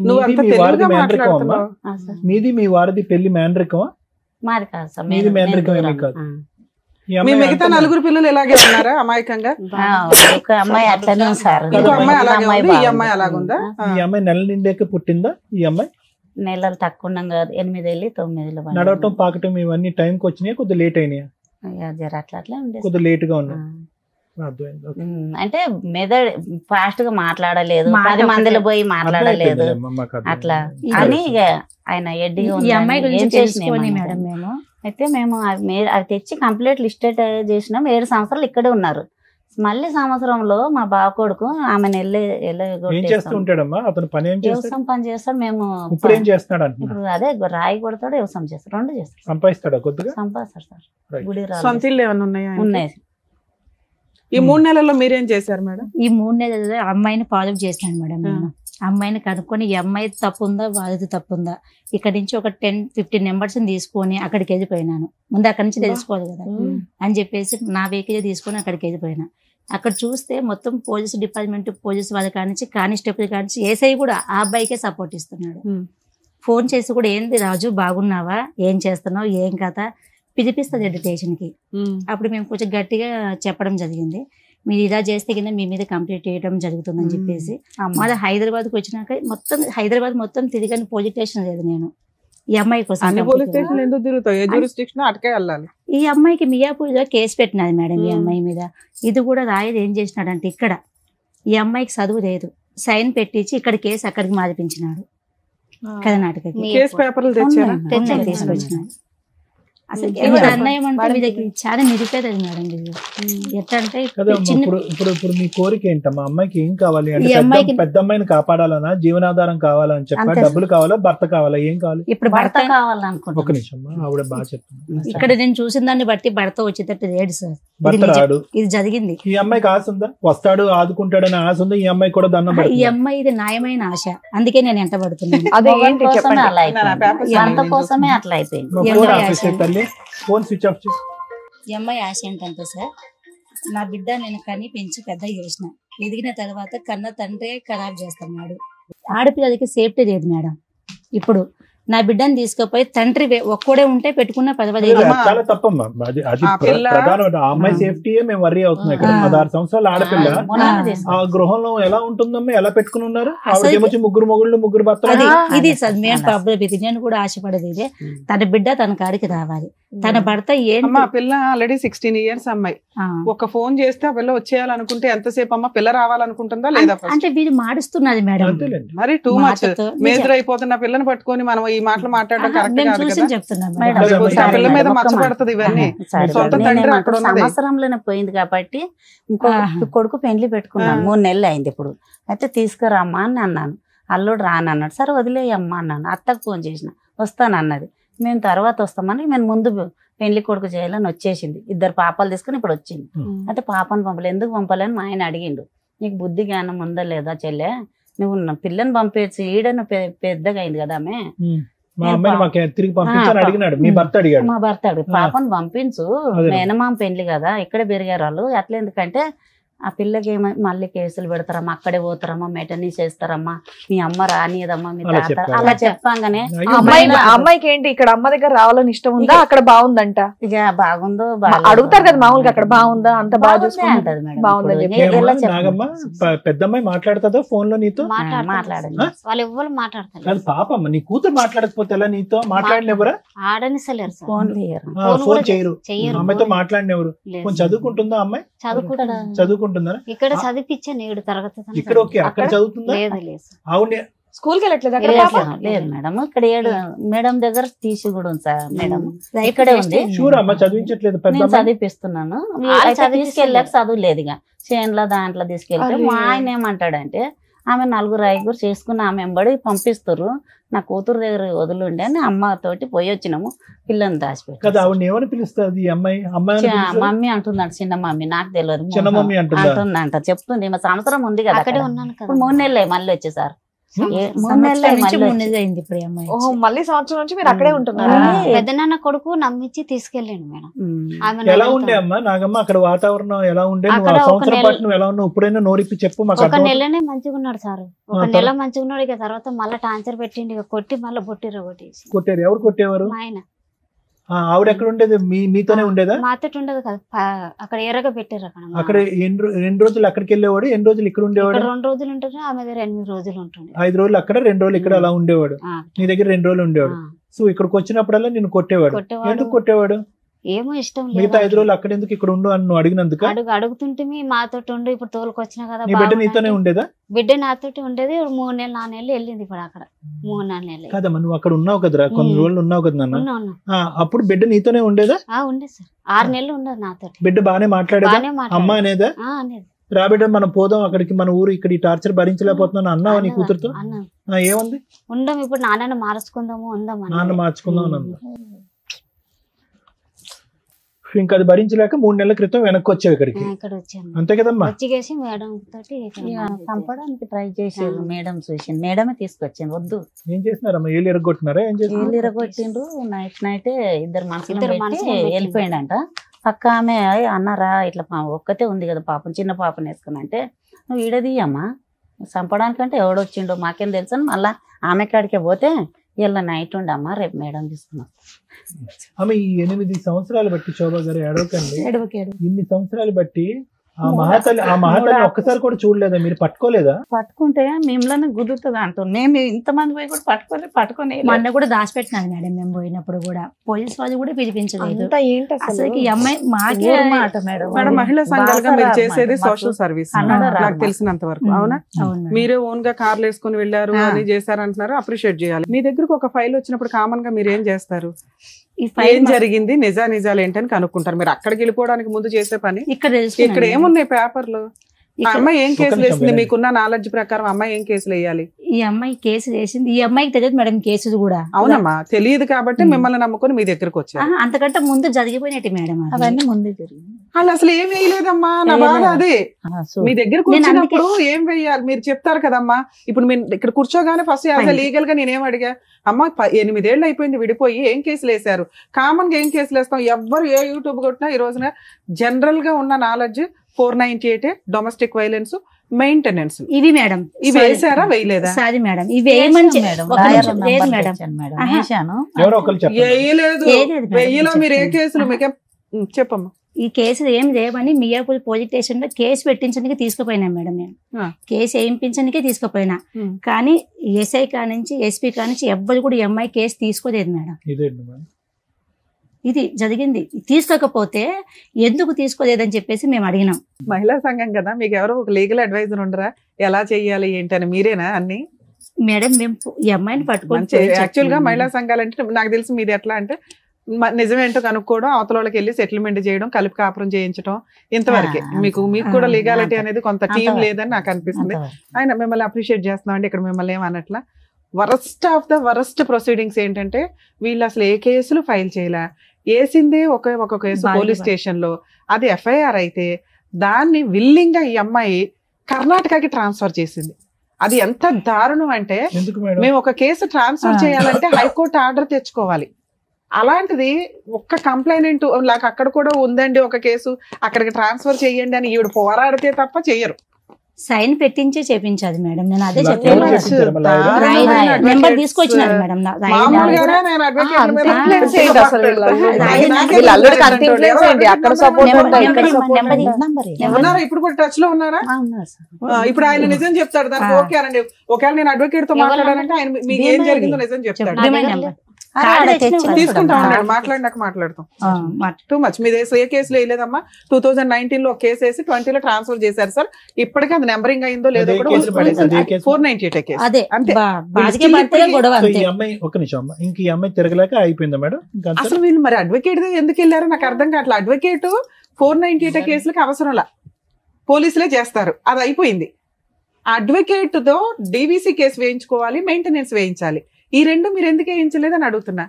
నువ్వు మీది అంత మీ వారిది తెలుగుగా మేనరికం అమ్మా? మాట్లాడుతున్నావు. ఆ, సార్. మీది మీ వారిది పెళ్లి మేనరికమా? మాది కాదు సార్. మీది మేము మేనరికం ఏమీ దూరం. కాదు. ఆ. ఈ మీ అమ్మాయి మిగతా అంతా- 4 పిల్లలు ఇలాగే ఉన్నారా అమాయకంగా? ఆ, ఒక అమ్మాయి అట్లనే ఉంది సార్. ఇంకో అమ్మాయి అలాగే ఉంది, ఈ బాగుంది. అమ్మాయి అలాగుందా? ఈ అమ్మాయి నెల నిండాక పుట్టిందా? ఈ అమ్మాయి నెలలు తక్కువ ఉన్నాం కదా, 8 వెళ్ళి 9 పడింది. నడవటం పాకటం ఇవన్నీ టైంకి వచ్చినాయి, కొద్దిగా లేట్ అయినాయి, ఇక జర అట్లా అట్లా ఉండేది. కొద్దిగా లేట్ గా ఉన్నాయి. అర్థమైంది. ఓకే. అంటే మెదడు ఫాస్ట్ గా మాట్లాడలేదు, మాట 10 మందిలో ఒకటే. పోయి మాట్లాడలేదు అర్థమైపోయిందిలేమ్మా, మాకు అర్థమైంది. అట్లా ఈ- అని ఇక ఆయన ఎడ్డిగా ఈ ఉందని అమ్మాయి ఏం గురించి చేసినా తెలుసుకొని ఏమన్నా. మేడం మేము అయితే మేము అవి తెచ్చి కంప్లీట్ లిస్టెడ్ చేసినాం. 7 సంవత్సరాలు ఇక్కడే ఉన్నారు. మళ్ళీ సంవత్సరంలో మా బావ కొడుకు ఆమెను ఏం చేస్తూ ఉంటాడమ్మా అతను? పని ఏం చేస్తాడు? వ్యవసాయం పని చేస్తాడు. మేము ఇప్పుడు ఏం చేస్తున్నాడు అంటున్నా? ఇప్పుడు అదే రాయి కొడతాడు, వ్యవసాయం చేస్తాడు, 2 చేస్తాడు. సంపాదిస్తాడా కొద్దిగా? సంపాదిస్తాడు సార్. Right. గుడి రాళ్ళు సొంత ఇల్లు ఏమైనా ఉన్నాయా ఆయనకి? ఉన్నాయి. ఈ 3 నెలల్లో మీరేం చేశారు మేడం? ఈ 3 నెలలు అమ్మాయిని ఫాలో చేసినాను మేడం నేను. అమ్మాయిని కనుక్కొని ఈ అమ్మాయి తప్పుందా బాధ్యత తప్పుందా, ఇక్కడ నుంచి ఒక 10-15 నెంబర్స్ తీసుకొని అక్కడికి వెళ్ళిపోయినాను. ముందు అక్కడి నుంచి తెలుసుకోవాలి కదా అని చెప్పేసి నా వెహికల్ తీసుకొని అక్కడికి వెళ్ళిపోయినా. అక్కడ చూస్తే మొత్తం పోలీస్ డిపార్ట్మెంట్, పోలీస్ వాళ్ళ కానించి కానిస్టేబుల్ కానించి ఏసఐ కూడా ఆ అబ్బాయికే సపోర్ట్ ఇస్తున్నాడు. ఫోన్ చేసి కూడా ఏంది రాజు బాగున్నావా, ఏం చేస్తున్నావు, ఏం కథ పిలిపిస్తుంది స్టేషన్కి. అప్పుడు మేము కొంచెం గట్టిగా చెప్పడం జరిగింది, మీరు ఇలా చేస్తే కింద మీ మీద కంప్లీట్ చేయడం జరుగుతుందని చెప్పేసి. మళ్ళీ హైదరాబాద్కి వచ్చినాక హైదరాబాద్ మొత్తం తిరిగని పోలీస్ స్టేషన్ లేదు నేను ఈ అమ్మాయి కోసం. అన్ని పోలీస్ స్టేషన్ ఎందుకు తిరుగుతావు? ఏ జ్యూరిస్డిక్షన్ అటుకే వెళ్ళాలి. ఈ అమ్మాయికి మియాపూర్లో కేసు పెట్టినది మేడం ఈ అమ్మాయి మీద. ఇది కూడా రాయదు ఏం చేసినాడంటే, ఇక్కడ ఈ అమ్మాయికి చదువు లేదు, సైన్ పెట్టించి ఇక్కడ కేసు అక్కడికి మార్పించినాడు కర్ణాటకకి. కేసు పేపర్లు తెచ్చారా? తీసుకొచ్చినాడు. అసలు ఎవరు అన్యాయం అంటే వీళ్ళకి చాలా నిరుపేదది మేడం వీళ్ళు. ఎట్లా అంటే ఇప్పుడు మీ కోరిక ఏంటమ్మా? అమ్మాయికి ఏం కావాలి అంటే, ఈ అమ్మాయికి పెద్ద అమ్మాయిని కాపాడాలనా, జీవనాధారం కావాలని చెప్పా, అంతే. డబ్బులు కావాలా, భర్త కావాలా, ఏం కావాలి? ఇప్పుడు భర్త భర్త కావాలనుకుంటున్నాను. ఒక నిమిషం అమ్మా, ఆవిడ బాగా చెప్తుంది. ఇక్కడ నేను చూసిన దాన్ని బట్టి భర్త వచ్చేటట్టు లేడు సార్. ఇది భర్త నిజం. రాడు. ఇది జరిగింది. ఈ అమ్మాయికి ఆశ ఉందా? వస్తాడు ఆదుకుంటాడని ఆశ ఉందా? ఈ అమ్మాయి కూడా దండం ఈ పెడుతుందా? అమ్మాయి ఇది న్యాయమైన ఆశ, అందుకే నేను ఎంట పడుతున్నాను. అదే మొగన్ ఏంటి కోసమే చెప్పండి. అలా అయిపోయింది. నా భర్త కోసమే అట్లా అయిపోయింది. మా ఈ ఫోన్ అమ్మాయి ఆఫ్ చేసే ఆశ. తల్లి, ఫోన్ స్విచ్ ఆఫ్ చేసి. ఈ అమ్మాయి ఆశ ఏంటంటే సార్, నా బిడ్డ నేను కని పెంచి పెద్ద చేసిన, ఎదిగిన తర్వాత కన్న తండ్రి ఖరాబ్ చేస్తున్నాడు. ఆడపిల్లలకి సేఫ్టీ లేదు మేడం. ఇప్పుడు నా బిడ్డని తీసుకుపోయి తండ్రి ఒక్కడే ఉంటే పెట్టుకున్న 15 అది చాలా తప్పమ్మా. అది ఆ పిల్ల- ప్రధానమైన ఆ అమ్మాయి సేఫ్టీయే మేము వర్రీ అవుతున్నాం ఇక్కడ. 16 సంవత్సరాల ఆడపిల్ల ఆ గృహంలో ఎలా ఉంటుందమ్మా? ఎలా పెట్టుకుని ఉన్నారు? ఆవిడకేమొచ్చి 3 మొగుళ్ళు 3 భర్తలు. అది ఇది సార్ మెయిన్ ప్రాబ్లం. ఇది నేను కూడా ఆశపడేది ఇదే, తన బిడ్డ తన కాడికి రావాలి. తన భర్త ఏంటి అమ్మా పిల్ల ఆల్రెడీ 16 years అమ్మాయి. ఒక ఫోన్ చేస్తే ఆ పిల్ల వచ్చేయాలనుకుంటే ఎంతసేపు అమ్మా? పిల్ల రావాలనుకుంటుందా లేదా? అంటే వీళ్ళు మాడుస్తున్నది మేడం. అంతేలేండి. మరి టూ మచ్ మాటతో మేజర్ అయిపోతున్న పిల్లని పట్టుకొని మనం ఈ మాటలు మాట్లాడడం కరెక్ట్ మేము కాదు చూసి కదా. చెప్తున్నాం మేడం, మేడం. మేడం, ఆ పిల్ల మీద మచ్చపడుతుంది ఇవన్నీ. సొంత తండ్రి అక్కడ ఉన్నది. సంవత్సరంలోనే పోయింది కాబట్టి ఇంకో కొడుకు పెళ్లి పెట్టుకున్నాను. 3 నెలలు అయింది ఇప్పుడు. అయితే తీసుకురామ్మా అని అన్నాను. అల్లుడు రానన్నాడు. సరే వదిలేయమ్మా అన్నాను. అత్తకు ఫోన్ చేసిన, వస్తానన్నది. మేము తర్వాత వస్తామని మేము ముందు పెళ్లి కొడుకు చేయాలని వచ్చేసింది. 2 పాపాలు తీసుకుని ఇప్పుడు వచ్చింది. అయితే పాపను పంపలే, ఎందుకు పంపలేని మా ఆయన అడిగిండు. నీకు బుద్ధి జ్ఞానం ఉందా లేదా చెల్లె, నువ్వు పిల్లని పంపేసి ఈడను పెద్దగా అయింది కదా ఆమె. మా అమ్మాయిని మాకు తిరిగి పంపించాలని అడిగినాడు. మీ భర్త అడిగాడు. మా భర్త అడిగి పాపను పంపించు, మేనమామ పెళ్లి కదా, ఇక్కడే పెరిగారు వాళ్ళు. అట్లా ఎందుకంటే ఆ పిల్లకి మళ్ళీ కేసులు పెడతారమ్మా, అక్కడే పోతారమ్మా, మెటర్నీ చేస్తారమ్మా, మీ అమ్మ రానియదమ్మా, మీ అలా తాత చెప్పారు. అలా చెప్పంగానే అమ్మాయికి ఏంటి ఇక్కడ అమ్మ దగ్గర రావాలని ఇష్టం ఉందా, అక్కడ బాగుందంట? ఇక బాగుందో అడుగుతారు కదా మామూలుగా, అక్కడ బాగుందా, అంత బాగా చూసుకుంటా అంటది మేడం. బాగుందని ఇప్పుడు చెప్పి. ఎలా చెప్పను? నాగమ్మ పెద్దమ్మాయి మాట్లాడుతుందా ఫోన్ లో నీతో? మాట్లాడండి. వాళ్ళు ఎవ్వరు మాట్లాడతారు. కాదు పాపమ్మ, నీ కూతురు మాట్లాడకపోతే ఎలా నీతో? మాట్లాడినెవరా? ఆడనిసలేరు సార్. ఫోన్ చేయరు. ఫోన్ చేయరు. చెయ్యరు. అమ్మాయితో మాట్లాడినెవరు? లేదు. కొంచెం చదువుకుంటుందా అమ్మాయి? చదువుకుంటా. చదువుకుంటుందా? ఇక్కడ చదివించాను 7 తరగతి దాకా. ఇక్కడ ఓకే, అక్కడ చదువుతుందా? లేదు లేదు సార్. అవునే. స్కూల్ కి వెళ్ళట్లేదు అక్కడ లేదు పాప? లేదు మేడం, ఇక్కడ మేడం దగ్గర తీసి కూడా ఉంది సార్. మేడం ఇక్కడే ఉంది. షూర్ అమ్మ చదివించట్లేదు పెద్ద నేను అమ్మాయి? చదివిపిస్తున్నాను. వాళ్ళు అయితే చదివిస్తున్నారు. తీసుకెళ్ళాక చదువు లేదు ఇక చేన్ల దాంట్లో తీసుకెళ్తే అరే. మా ఆయన ఏమంటాడంటే, ఆమె 4 చేసుకుని ఆమె వెంబడి పంపిస్తారు, నా కూతురు దగ్గర వదిలిండే అని అమ్మతోటి పోయి వచ్చినాము. పిల్లని కదా దాచిపెట్టి ఆవిడ ఏమని పిలుస్తుంది ఈ అమ్మాయి? అమ్మాయి మమ్మీ అంటుందంట, చిన్న మమ్మీ, నాకు తెలియదు. చిన్న మమ్మీ అంటుందా? అంటుందంట, చెప్తుంది. మా సంవత్సరం ఉంది కదా అక్కడే అక్కడ. ఉన్నాను కదా. ఇప్పుడు 3 నెలలే మళ్ళీ వచ్చేసారు. 3 సంవత్సరం నెలలే నుంచి మళ్ళీ 3 నెలలు అయింది ఇప్పుడు ఈ అమ్మాయి ఓహో, మళ్ళీ సంవత్సరం నుంచి మీరు అక్కడే ఉంటున్నారా? పెద్దనాన్న కొడుకు నమ్మించి తీసుకెళ్ళాను మేడం. ఆమె ఎలా ఉండే అమ్మా నాగమ్మ అక్కడ వాతావరణం ఎలా ఉండే? నువ్వు అక్కడ ఆ ఒక సంవత్సరం నెల- పాటు నువ్వు ఎలా ఉన్నావు? ఇప్పుడైనా నోరిప్పి చెప్పు మాకు. ఒక అర్థం నెలనే మంచిగా ఉన్నాడు సార్. ఒక నెల మంచిగా ఉన్నాడు. ఇక తర్వాత మళ్ళీ టార్చర్ పెట్టిండి, ఇక కొట్టి మళ్ళీ బొట్టిర్ర కొట్టేసి. కొట్టారు. ఎవరు కొట్టేవారు? మా ఆయన ఆవిడ ఎక్కడ ఉండేది? మీతోనే ఉండేదా? మాతోటి ఉండదు కదా, అక్కడ ఎర్రగా పెట్టారు. అక్కడ ఎన్ని రోజులు అక్కడికి వెళ్ళేవాడు? ఎన్ని రోజులు ఇక్కడ ఉండేవాడు? 2 రోజులు ఉంటుంది, ఆమె దగ్గర 8 రోజులు ఉంటుంది. 5 రోజులు అక్కడ, 2 రోజులు ఇక్కడ అలా ఉండేవాడు. ఆ, నీ దగ్గర 2 రోజులు ఉండేవాడు. ఆ. సో ఇక్కడికి వచ్చినప్పుడల్లా నిన్ను కొట్టేవాడు. కొట్టేవాడు. ఎందుకు కొట్టేవాడు? ఏమో ఇష్టం మిగతా 5 లేదు. రోజులు అక్కడ ఎందుకు ఇక్కడ ఉండు అని నువ్వు అడిగినందుక? అడుగుతుంటే మాతో ఉండు, ఇప్పుడు తోలుకొచ్చినా కదా నీ బిడ్డ నీతోనే ఉండేదా? బిడ్డ నాతోటి ఉండేది. 3 నెలలు 4 నెలలు వెళ్ళింది ఇప్పుడు అక్కడ. 3-4 నెలలు కాదమ్మా, నువ్వు అక్కడ ఉన్నావు కదరా, కొన్ని రోజులు ఉన్నావు కదా నాన్న. ఉన్నా. అప్పుడు బిడ్డ నీతోనే ఉండేదా? ఉండేది సార్, 6 నెలలు ఉండదు నాతోటి. బిడ్డ బానే మాట్లాడేదా? బానే మాట్లాడేది. అమ్మ అనేదా? అనేది రా బిడ్డ మనం పోదాం అక్కడికి, మన ఊరు ఇక్కడ ఈ టార్చర్ భరించలేకపోతున్నాను అన్నావా నీ కూతురుతో? ఏముంది? ఉందాం ఇప్పుడు, నాన్న మార్చుకుందాము, ఉందాం నాన్న మార్చుకుందాం అని అందా. ఇంకా అది భరించలేక 3 నెలల క్రితం వెనక్కి వచ్చావు ఇక్కడికి, ఇక్కడ వచ్చాను. అంతే కదమ్మా? వచ్చిగేసి మేడం తోటి చంపడానికి ట్రై చేసారు. మేడం చూసింది, మేడమే తీసుకొచ్చింది. వద్దు. ఏం చేసినారమ్మా? ఏళ్ళు ఎరగొట్టినారా? ఏం చేసి ఏళ్ళు ఇరగొట్టిండ్రు. నైటే ఇద్దరు మనుషులు వెళ్ళిపోయిండంట. పక్క ఆమె అన్నారా ఇట్లా ఒక్కతే ఉంది కదా పాపం, చిన్న పాపని వేసుకుని అంటే నువ్వు ఈడదీయమ్మా, చంపడానికంటే ఎవడొచ్చిండో మాకేం తెలుసు అని మళ్ళా ఆమె కాడికే పోతే ఇలా నైట్ ఉండమ్మా, రేపు మేడం తీసుకున్నాం. ఆమె ఈ 8 సంవత్సరాలు బట్టి, శోభా గారు ఏడవకండి, ఇన్ని సంవత్సరాలు బట్టి ఆ మహాతల్లి ఒక్కసారి కూడా చూడలేదా? మీరు పట్టుకోలేదా? పట్టుకుంటే మేములోనే గుర్తుంది అంటాం. మేము ఇంతమంది పోయి కూడా పట్టుకొని మొన్న కూడా దాచిపెట్టినాను మేడం. మేము పోయినప్పుడు కూడా పోలీస్ వాళ్ళు కూడా పిలిపించలేదు. అసలు ఈ అమ్మాయి మాకే మాట మేడం. మేడం, మహిళా సంఘాలుగా మీరు చేసేది సోషల్ సర్వీస్ నాకు తెలిసినంత వరకు, అవునా? మీరే ఓన్ గా కార్లు వేసుకుని వెళ్ళారు అని చేశారు అంటున్నారు, అప్రిషియేట్ చేయాలి. మీ దగ్గరకు ఒక ఫైల్ వచ్చినప్పుడు కామన్ గా మీరు ఏం చేస్తారు? ఏం జరిగింది, నిజాలు ఏంటని కనుక్కుంటారు. మీరు అక్కడికి వెళ్ళిపోవడానికి ముందు చేసే పని ఇక్కడ ఏమున్నాయి పేపర్లు? అమ్మాయి ఏం కేసులు వేసింది? మీకున్న నాలెడ్జ్ ప్రకారం అమ్మాయి ఏం కేసులు వేయాలి? ఈ అమ్మాయి కేసులు వేసింది. ఈ అమ్మాయికి తెలియదు మేడం కేసులు కూడా. అవునమ్మా, తెలియదు కాబట్టి మిమ్మల్ని నమ్ముకొని మీ దగ్గరకు వచ్చారు. అంతకంటే ముందు జరిగిపోయినట్టు మేడం, అవన్నీ ముందే జరిగింది. వాళ్ళు అసలు ఏం వేయలేదమ్మా, నా బాధ అదే. మీ దగ్గరకు వచ్చినప్పుడు ఏం వేయాలి మీరు చెప్తారు కదమ్మా. ఇప్పుడు మీరు ఇక్కడ కూర్చోగానే ఫస్ట్ లీగల్ గా నేనేం అడిగా, అమ్మ 8 ఏళ్ళు అయిపోయింది విడిపోయి, ఏం కేసులు వేశారు? కామన్ గా ఏం కేసులు వేస్తాం? ఎవ్వరు ఏ యూట్యూబ్ కొట్టినా ఈ రోజున జనరల్ గా ఉన్న నాలెడ్జ్ 498 డొమెస్టిక్ వైలెన్స్, మెయింటెనెన్స్, ఇవి మేడం. ఇవి వేసారా వేయలేదా? సారీ మేడం, ఇవి వేయమని వెయ్యిలో మీరు ఏ కేసులు మీకే చెప్పమ్మా. ఈ కేసులు ఏం చేయమని మియాపూర్ పోలీస్ స్టేషన్ లో కేసు పెట్టించడానికి తీసుకుపోయినా మేడం. నేను కేసు వేయించడానికే తీసుకుపోయినా, కానీ ఎస్ఐ కానించి ఎస్పీ కానించి ఎవ్వరు కూడా ఎంఐ కేసు తీసుకోలేదు మేడం. ఇది జరిగింది. తీసుకోకపోతే ఎందుకు తీసుకోలేదని చెప్పేసి మేము అడిగినాం. మహిళా సంఘం కదా, మీకు ఎవరో ఒక లీగల్ అడ్వైజర్ ఉండరా ఎలా చెయ్యాలి ఏంటని? మీరేనా అన్ని? మేడం మేము ఈ అమ్మాయిని పట్టుకొని, యాక్చువల్ గా మహిళా సంఘాలు అంటే నాకు తెలిసి మీది ఎట్లా అంటే నిజమేంటో కనుక్కోవడం, అవతల వాళ్ళకి వెళ్ళి సెటిల్మెంట్ చేయడం, కలిపి కాపురం చేయించడం, ఇంతవరకే. మీకు కూడా లీగాలిటీ అనేది కొంత టీం లేదని నాకు అనిపిస్తుంది. ఆయన మిమ్మల్ని అప్రిషియేట్ చేస్తున్నాం అండి. ఇక్కడ మిమ్మల్ని ఏమన్నట్లా worst of the worst proceedings ఏంటంటే వీళ్ళు అసలు ఏ కేసులు ఫైల్ చేయలే, వేసిందే ఒక కేసు పోలీస్ స్టేషన్ లో, అది ఎఫ్ఐఆర్ అయితే దాన్ని విల్లింగ్ గా ఈ అమ్మాయి కర్ణాటకకి ట్రాన్స్ఫర్ చేసింది. అది ఎంత దారుణం అంటే, మేము ఒక కేసు ట్రాన్స్ఫర్ చేయాలంటే హైకోర్టు ఆర్డర్ తెచ్చుకోవాలి. అలాంటిది ఒక్క కంప్లైంట్ నాకు అక్కడ కూడా ఉందండి ఒక కేసు, అక్కడికి ట్రాన్స్ఫర్ చేయండి అని ఈవిడ పోరాడితే తప్ప చెయ్యరు. సైన్ పెట్టించి చేపించాలి మేడం. నేను అదే చెప్పాను. నెంబర్ తీసుకొచ్చినారు మేడం. ఇప్పుడు కూడా టచ్ లో ఉన్నారా? ఇప్పుడు ఆయన నిజం చెప్తాడు దానికి. ఓకే అనండి, ఒకవేళ నేను అడ్వకేట్ తో మాట్లాడాలంటే ఆయన మీకు ఏం జరిగిందో నిజం చెప్తాడు. తీసుకుంటా ఉన్నాడు, మాట్లాడినాక మాట్లాడతాం. Too much. మీ ఏ కేసులో వేయలేదమ్మా? 2019 లో కేసు వేసి 20 లో ట్రాన్స్ఫర్ చేశారు సార్. ఇప్పటికీ అది నెంబరింగ్ అయిందో లేదో కూడా 498 కేసు అంతే. ఇంక ఈ అమ్మాయి తిరగలేక అయిపోయిందా మేడం? అసలు వీళ్ళు మరి అడ్వకేట్ ఎందుకు వెళ్ళారో నాకు అర్థం కావట్లేదు. అడ్వకేట్ 498 కేసులకి అవసరంలా, పోలీసులే చేస్తారు, అది అయిపోయింది. అడ్వకేట్ తో డీవీసీ కేసు వేయించుకోవాలి, మెయింటెనెన్స్ వేయించాలి. ఈ రెండు మీరు ఎందుకు వేయించలేదు అని అడుగుతున్నా.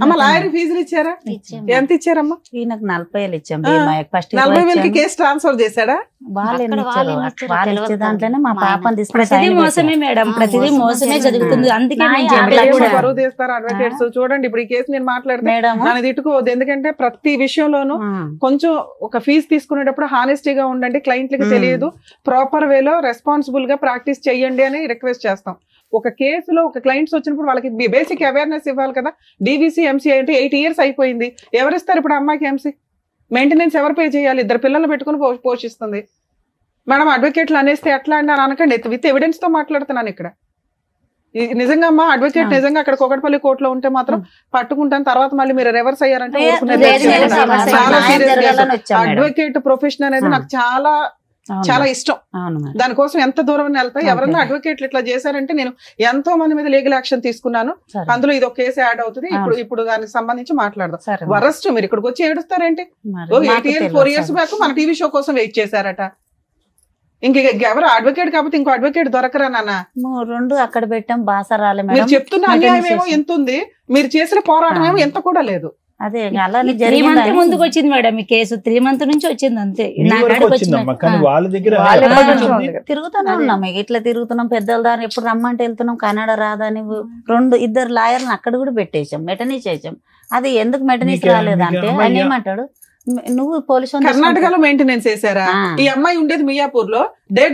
అమ్మ లాయర్ ఫీజులు ఇచ్చారా? ఎంత ఇచ్చారమ్మా? ఈయనకు 40,000 ఇచ్చాం. 40,000 కేసు ట్రాన్స్ఫర్ చేశాడా? దాంట్లోనే మా పాపని ప్రతిదీ మోసమే మేడం, ప్రతిదీ మోసమే జరుగుతుంది. అందుకే బరువు తీస్తారు అడ్వకేట్స్. చూడండి ఇప్పుడు ఈ కేసు నేను మాట్లాడితే నన్ను తిట్టుకోవద్దు, ఎందుకంటే ప్రతి విషయంలోనూ కొంచెం ఒక ఫీజు తీసుకునేటప్పుడు హానెస్టీగా ఉండండి. క్లయింట్లకి తెలియదు, ప్రాపర్ వేలో రెస్పాన్సిబుల్ గా ప్రాక్టీస్ చెయ్యండి అని రిక్వెస్ట్ చేస్తాం. ఒక కేసులో ఒక క్లయింట్స్ వచ్చినప్పుడు వాళ్ళకి బేసిక్ అవేర్నెస్ ఇవ్వాలి కదా. డీవీసీ ఎంసీ అంటే 8 years అయిపోయింది. ఎవరిస్తారు ఇప్పుడు అమ్మాయికి ఎంసీ? మెయింటెనెన్స్ ఎవరు పే చేయాలి? 2 పిల్లలు పెట్టుకుని పోషిస్తుంది. మేడం అడ్వకేట్లు అనేస్తే ఎట్లా అని అనకండి, విత్ ఎవిడెన్స్ తో మాట్లాడుతున్నాను ఇక్కడ. నిజంగా అమ్మా అడ్వకేట్ నిజంగా అక్కడ కోకటపల్లి కోర్టులో ఉంటే మాత్రం పట్టుకుంటాను, తర్వాత మళ్ళీ మీరు రివర్స్ అయ్యారంటే అడ్వకేట్ ప్రొఫెషన్ అనేది నాకు చాలా చాలా ఇష్టం. దానికోసం ఎంత దూరం వెళ్తా. ఎవరన్నా అడ్వకేట్లు ఇట్లా చేశారంటే నేను ఎంతో మంది మీద లీగల్ యాక్షన్ తీసుకున్నాను. అందులో ఇది ఒక కేసు యాడ్ అవుతుంది. ఇప్పుడు దానికి సంబంధించి మాట్లాడదాం. వరస్ట్ మీరు ఇక్కడికి వచ్చి ఏడుస్తారేంటి? 4 years బ్యాక్ మన టీవీ షో కోసం వెయిట్ చేశారట. ఇంకెవరు అడ్వకేట్ కాకపోతే ఇంకో అడ్వకేట్ దొరకరా నాన్న? 2 అక్కడ పెట్టాం బాసరాలే. మీరు చెప్తున్న అన్యాయం ఏమో ఎంత ఉంది, మీరు చేసిన పోరాటం ఏమో ఎంత కూడా లేదు. అదే అలానే 3 months ముందుకు వచ్చింది మేడం ఈ కేసు. 3 months నుంచి వచ్చింది అంతే. తిరుగుతూనే ఉన్నాం, ఇట్లా తిరుగుతున్నాం. పెద్దల దాని ఎప్పుడు రమ్మంటే వెళ్తున్నాం. కన్నడ రాదని 2 లాయర్లను అక్కడ కూడా పెట్టేసాం, మెటనీస్ చేసాం. అది ఎందుకు మెటనీస్ రాలేదంటే ఆయన ఏమంటాడు, నువ్వు పోలీసు కర్ణాటకలో మెయింటెనెన్స్ చేశారా? ఈ అమ్మాయి ఉండేది మియాపూర్ లో.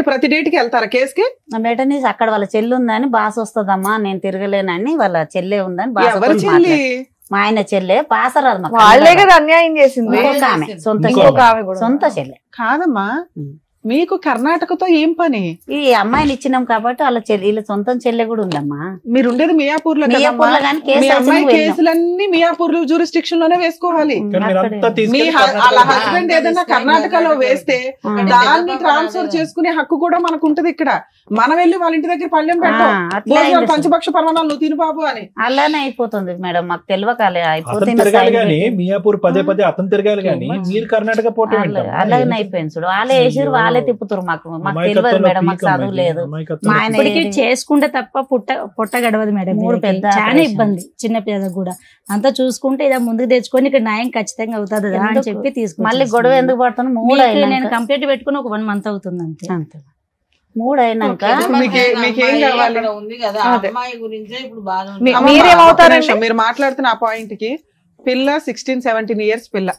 ప్రతి డేట్ కి వెళ్తారా కేసుకి? మెటనీస్ అక్కడ వాళ్ళ చెల్లి ఉందని బాస్ వస్తుందమ్మా, నేను తిరగలేనని వాళ్ళ చెల్లె ఉందని మా ఆయన చెల్లె బాసరాదు. వాళ్ళే కదా అన్యాయం చేసింది. సొంత చెల్లె కాదమ్మా. మీకు కర్ణాటకతో ఏం పని? ఈ అమ్మాయిని ఇచ్చినాం కాబట్టి వాళ్ళ వీళ్ళ సొంతం చెల్లె కూడా ఉందమ్మా. మీరు ఉండేది మియాపూర్ లో. కేసులన్నీ మియాపూర్ జూరిస్డిక్షన్ లోనే వేసుకోవాలి. మీ హస్బెండ్ ఏదైనా కర్ణాటకలో వేస్తే దాన్ని ట్రాన్స్ఫర్ చేసుకునే హక్కు కూడా మనకు ఉంటది. ఇక్కడ మనం వెళ్ళి వాళ్ళ ఇంటి దగ్గర పళ్ళెం పెట్టాం, పంచపక్ష పర్వణాలు నువ్వు తిను బాబు అని. అలానే అయిపోతుంది మేడం, మాకు తెలియకాలే అయిపోతుంది. మియాపూర్ పదే అతను తిరగాలి కానీ మీరు కర్ణాటక పోవటం అలాగనే అయిపోయింది చూడు. వాళ్ళే వేసిరు, వాళ్ళే తిప్పుతారు. మాకు తెలియదు మేడం, మాకు చదువు లేదు. చేసుకుంటే తప్ప పొట్ట గడవదు మేడం. 3 పెద్ద చాలా ఇబ్బంది చిన్న పిల్లలకు కూడా. అంతా చూసుకుంటే ఇలా ముందుకు తెచ్చుకొని ఇక్కడ న్యాయం ఖచ్చితంగా అవుతుంది అని చెప్పి తీసుకు. మళ్ళీ గొడవ ఎందుకు పడుతున్నాను? 3 నేను కంప్లీట్ పెట్టుకుని ఒక 1 month అవుతుంది అంతే. 3 అయినాక మీకేం కావాలి? మీరు మాట్లాడుతున్న ఆ పాయింట్ కి పిల్ల 16-17 years పిల్ల.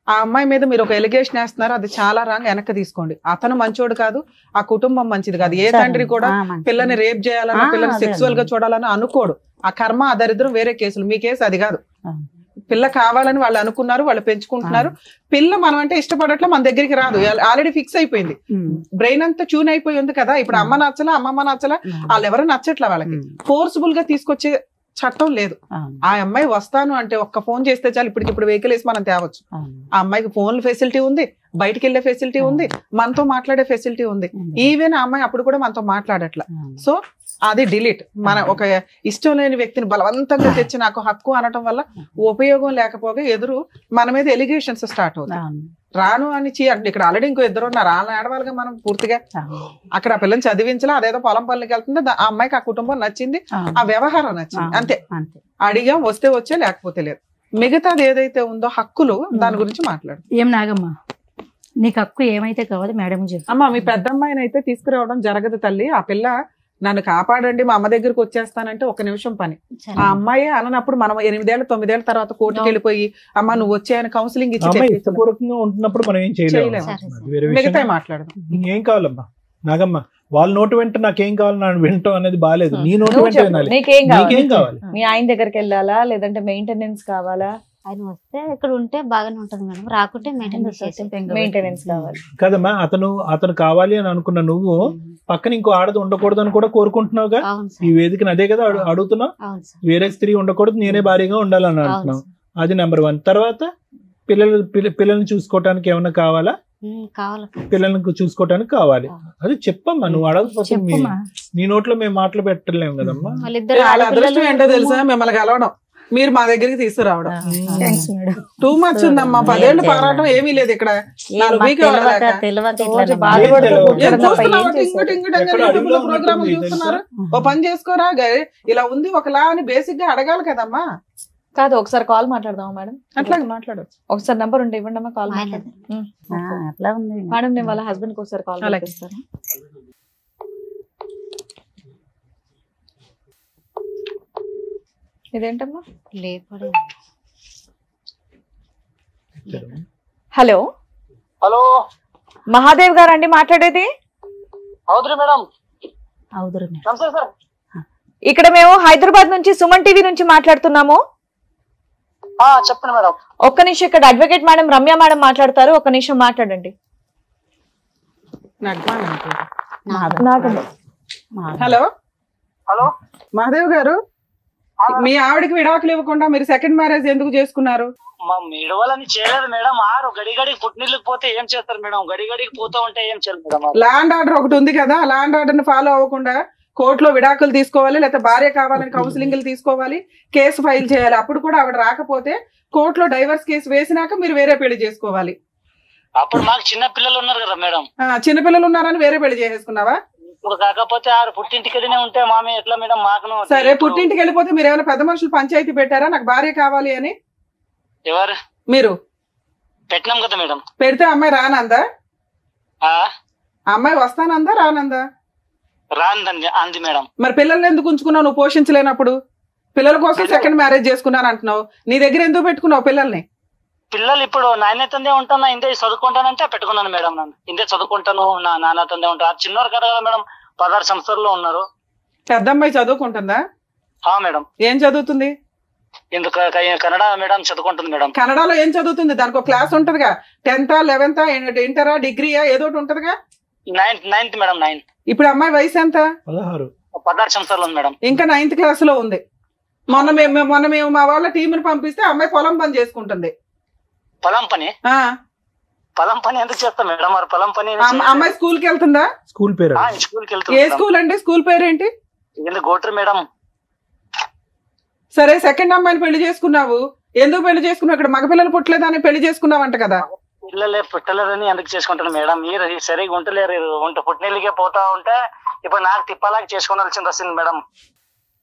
ఆ అమ్మాయి మీద మీరు ఒక ఎలిగేషన్ వేస్తున్నారు, అది చాలా రాంగ్. వెనక్కి తీసుకోండి. అతను మంచోడు కాదు, ఆ కుటుంబం మంచిది కాదు. ఏ తండ్రి కూడా పిల్లని రేప్ చేయాలన్నా పిల్లని సెక్సువల్ గా చూడాలని అనుకోడు. ఆ కర్మ ఆ దరిద్రం వేరే కేసులు. మీ కేసు అది కాదు. పిల్ల కావాలని వాళ్ళు అనుకున్నారు, వాళ్ళు పెంచుకుంటున్నారు. పిల్ల మనం అంటే ఇష్టపడట్లా, మన దగ్గరికి రాదు, ఆల్రెడీ ఫిక్స్ అయిపోయింది. బ్రెయిన్ అంతా ట్యూన్ అయిపోయి ఉంది కదా. ఇప్పుడు అమ్మ నచ్చలా, అమ్మమ్మ నచ్చలా, వాళ్ళు ఎవరు నచ్చట్లా. వాళ్ళకి ఫోర్స్ఫుల్ గా తీసుకొచ్చే చట్టం లేదు. ఆ అమ్మాయి వస్తాను అంటే ఒక్క ఫోన్ చేస్తే చాలు, ఇప్పటికిప్పుడు వెహికల్ వేసి మనం తేవచ్చు. ఆ అమ్మాయికి ఫోన్ ఫెసిలిటీ ఉంది, బయటికి వెళ్లే ఫెసిలిటీ ఉంది, మనతో మాట్లాడే ఫెసిలిటీ ఉంది. ఈవెన్ ఆ అమ్మాయి అప్పుడు కూడా మనతో మాట్లాడట్లా. సో అది డిలీట్. మన ఒక ఇష్టం లేని వ్యక్తిని బలవంతంగా తెచ్చి నాకు హక్కు అనటం వల్ల ఉపయోగం లేకపోగా ఎదురు మన మీద ఎలిగేషన్స్ స్టార్ట్ అవుతాయి. రాను అని ఇక్కడ ఆల్రెడీ ఇంకో 2 ఉన్నారు. రాను ఆడవాళ్ళగా మనం పూర్తిగా అక్కడ ఆ పిల్లని చదివించలా, అదేదో పొలం పనులకి వెళ్తుంది. ఆ అమ్మాయికి ఆ కుటుంబం నచ్చింది, ఆ వ్యవహారం నచ్చింది, అంతే. అడిగాం, వస్తే వచ్చే, లేకపోతే లేదు. మిగతాది ఏదైతే ఉందో హక్కులు, దాని గురించి మాట్లాడు. ఏం నాగమ్మా, నీకు హక్కు ఏమైతే కావాలి మేడం చెప్పు. అమ్మా, మీ పెద్ద అమ్మాయిని అయితే తీసుకురావడం జరగదు తల్లి. ఆ పిల్ల నన్ను కాపాడండి, మా అమ్మ దగ్గరకు వచ్చేస్తానంటే 1 నిమిషం పని. ఆ అమ్మాయి అన్నప్పుడు మనం 8 ఏళ్ళు 9 ఏళ్ళ తర్వాత కోర్టుకి వెళ్ళిపోయి అమ్మ నువ్వు వచ్చాయని కౌన్సిలింగ్ ఇచ్చి ఉంటున్నప్పుడు మనం ఏం చేయలేము. మిగతా మాట్లాడదాం. ఏం కావాలమ్మా నాగమ్మ? వాళ్ళ నోటు వెంట నాకేం కావాలి నన్ను వింటాం అనేది బాగాలేదు. నీ నోటు వెంట వినాలి. నీకేం కావాలి? మీ ఆయన దగ్గరికి వెళ్ళాలా, లేదంటే మెయింటెనెన్స్ కావాలా? ఆయన వస్తే ఇక్కడ ఉంటే బాగానే ఉంటది మేడం, రాకుంటే మెయింటెనెన్స్ కావాలి కదమ్మా. అతను కావాలి అని అనుకున్న నువ్వు పక్కన ఇంకో ఆడది ఉండకూడదు అని కూడా కోరుకుంటున్నావుగా. ఈ వేదికను అదే కదా అడుగుతున్నావు. వేరే స్త్రీ ఉండకూడదు, నేనే భారీగా ఉండాలని అంటున్నావు. అది నెంబర్ 1. తర్వాత పిల్లల్ని చూసుకోవటానికి ఏమన్నా కావాలా? పిల్లల్ని చూసుకోవటానికి కావాలి. అది చెప్పమ్మా, నువ్వు అడగకపోతే నీ నోట్లో మేము మాటలు పెట్టలేము కదమ్మా. అదృష్టం ఏంటో తెలుసా, మిమ్మల్ని కలవడం, మీరు మా దగ్గరికి తీసుకురావడం. టూ మచ్ ఉందమ్మా. 10 ఏళ్ళు పోరాటం ఏమీ లేదు ఇక్కడ. ప్రోగ్రామ్ చూస్తున్నారు. ఓ పని చేసుకోరా, ఇలా ఉంది ఒకలా అని బేసిక్ గా అడగాలి కదమ్మా. కాదు, ఒకసారి కాల్ మాట్లాడదామా మేడం? అట్లాగే మాట్లాడచ్చు. ఒకసారి నంబర్ ఉంటే ఇవ్వండి అమ్మా, కాల్ మాట్లాడదాం. మేడం, నేను వాళ్ళ హస్బెండ్ కి ఒకసారి కాల్ చేస్తాను. ఇదేంటమ్మా? హలో హలో, మహాదేవ్ గారు అండి మాట్లాడేది? అవును మేడం. ఇక్కడ మేము హైదరాబాద్ నుంచి సుమన్ టీవీ నుంచి మాట్లాడుతున్నాము. చెప్పండి మేడం. ఒక్క నిమిషం, ఇక్కడ అడ్వకేట్ మేడం రమ్య మేడం మాట్లాడతారు. ఒక్క నిమిషం మాట్లాడండి. హలో హలో మహాదేవ్ గారు, మీ ఆవిడకి విడాకులు ఇవ్వకుండా మీరు సెకండ్ మ్యారేజ్ ఎందుకు చేసుకున్నారు? మా మిడవలని చేయలేదు మేడం. ఆరు గడిగడికి పుట్టినీళ్ళకి పోతే ఏం చేస్తారు మేడం? గడిగడికి పోతా ఉంటే ఏం చేయాలి మేడం? ల్యాండ్ ఆర్డర్ ఒకటి ఉంది కదా, ల్యాండ్ ఆర్డర్ ని ఫాలో అవ్వకుండా కోర్టులో విడాకులు తీసుకోవాలి, లేకపోతే భార్య కావాలని కౌన్సిలింగ్లు తీసుకోవాలి, కేసు ఫైల్ చేయాలి. అప్పుడు కూడా ఆవిడ రాకపోతే కోర్టులో డైవర్స్ కేసు వేసినాక మీరు వేరే పెళ్లి చేసుకోవాలి. అప్పుడు మాకు చిన్న పిల్లలు ఉన్నారు కదా మేడం. చిన్నపిల్లలు ఉన్నారని వేరే పెళ్లి చేసేసుకున్నావా? ఇప్పుడు కాకపోతే ఆరు పుట్టింటికెళ్ళినే ఉంటే మామే ఎట్లా మేడం? మాకు సరే, పుట్టింటికి వెళ్ళిపోతే మీరు ఏమైనా పెద్ద మనుషులు పంచాయతీ పెట్టారా నాకు భార్య కావాలి అని? ఎవరు మీరు పెట్టినాం కదా మేడం. పెడితే అమ్మాయి రానందా? అమ్మాయి వస్తానందా రానందా? రాందండి అంది మేడం. మరి పిల్లల్ని ఎందుకు ఉంచుకున్నావు నువ్వు పోషించలేనప్పుడు? పిల్లల కోసం సెకండ్ మ్యారేజ్ చేసుకున్నాను అంటున్నావు, నీ దగ్గర ఎందుకు పెట్టుకున్నావు పిల్లల్ని? పిల్లలు ఇప్పుడు నాయనతందే ఉంటాను, ఇందే చదువుకుంటానంటే పెట్టుకున్నాను మేడం. నన్ను ఇందే చదువుకుంటాను, నా నాన్నతందే ఉంటాను. చిన్నవారు కదా మేడం, 16 సంవత్సరాల్లో ఉన్నారు. పెద్ద అమ్మాయి చదువుకుంటుందా? మేడం. ఏం చదువుతుంది? ఎందుకు కన్నడ మేడం చదువుకుంటుంది మేడం. కన్నడలో ఏం చదువుతుంది? దానికి ఒక క్లాస్ ఉంటదిగా, 10th 11th ఇంటరా డిగ్రీయా ఏదో ఒకటి ఉంటదిగా. 9th madam. 9. ఇప్పుడు అమ్మాయి వయసు ఎంత? 16 సంవత్సరాలు ఉంది మేడం. ఇంకా 9th క్లాస్ లో ఉంది. మొన్న మేము మా వాళ్ళ టీంని పంపిస్తే అమ్మాయి పొలం పని చేసుకుంటుంది. పొలం పని? పొలం పని ఎందుకు చేస్తాం మేడం? మరి పొలం పని అమ్మాయి స్కూల్ కి వెళ్తుందా? స్కూల్ పేరు? స్కూల్కి వెళ్తుంది. ఏ స్కూల్ అండి? స్కూల్ పేరేంటి? గోట్రి మేడం. సరే, సెకండ్ అమ్మాయిని పెళ్లి చేసుకున్నావు, ఎందుకు పెళ్లి చేసుకున్నావు? ఇక్కడ మగ పిల్లలు పుట్టలేదని పెళ్లి చేసుకున్నావంట కదా. పిల్లలే పుట్టలేదని ఎందుకు చేసుకుంటాను మేడం? మీరు సరిగా ఉంటలేరు, పుట్టినీళ్ళకే పోతా ఉంటే ఇప్పుడు నాకు తిప్పలాగా చేసుకోవాల్సింది వస్తుంది మేడం.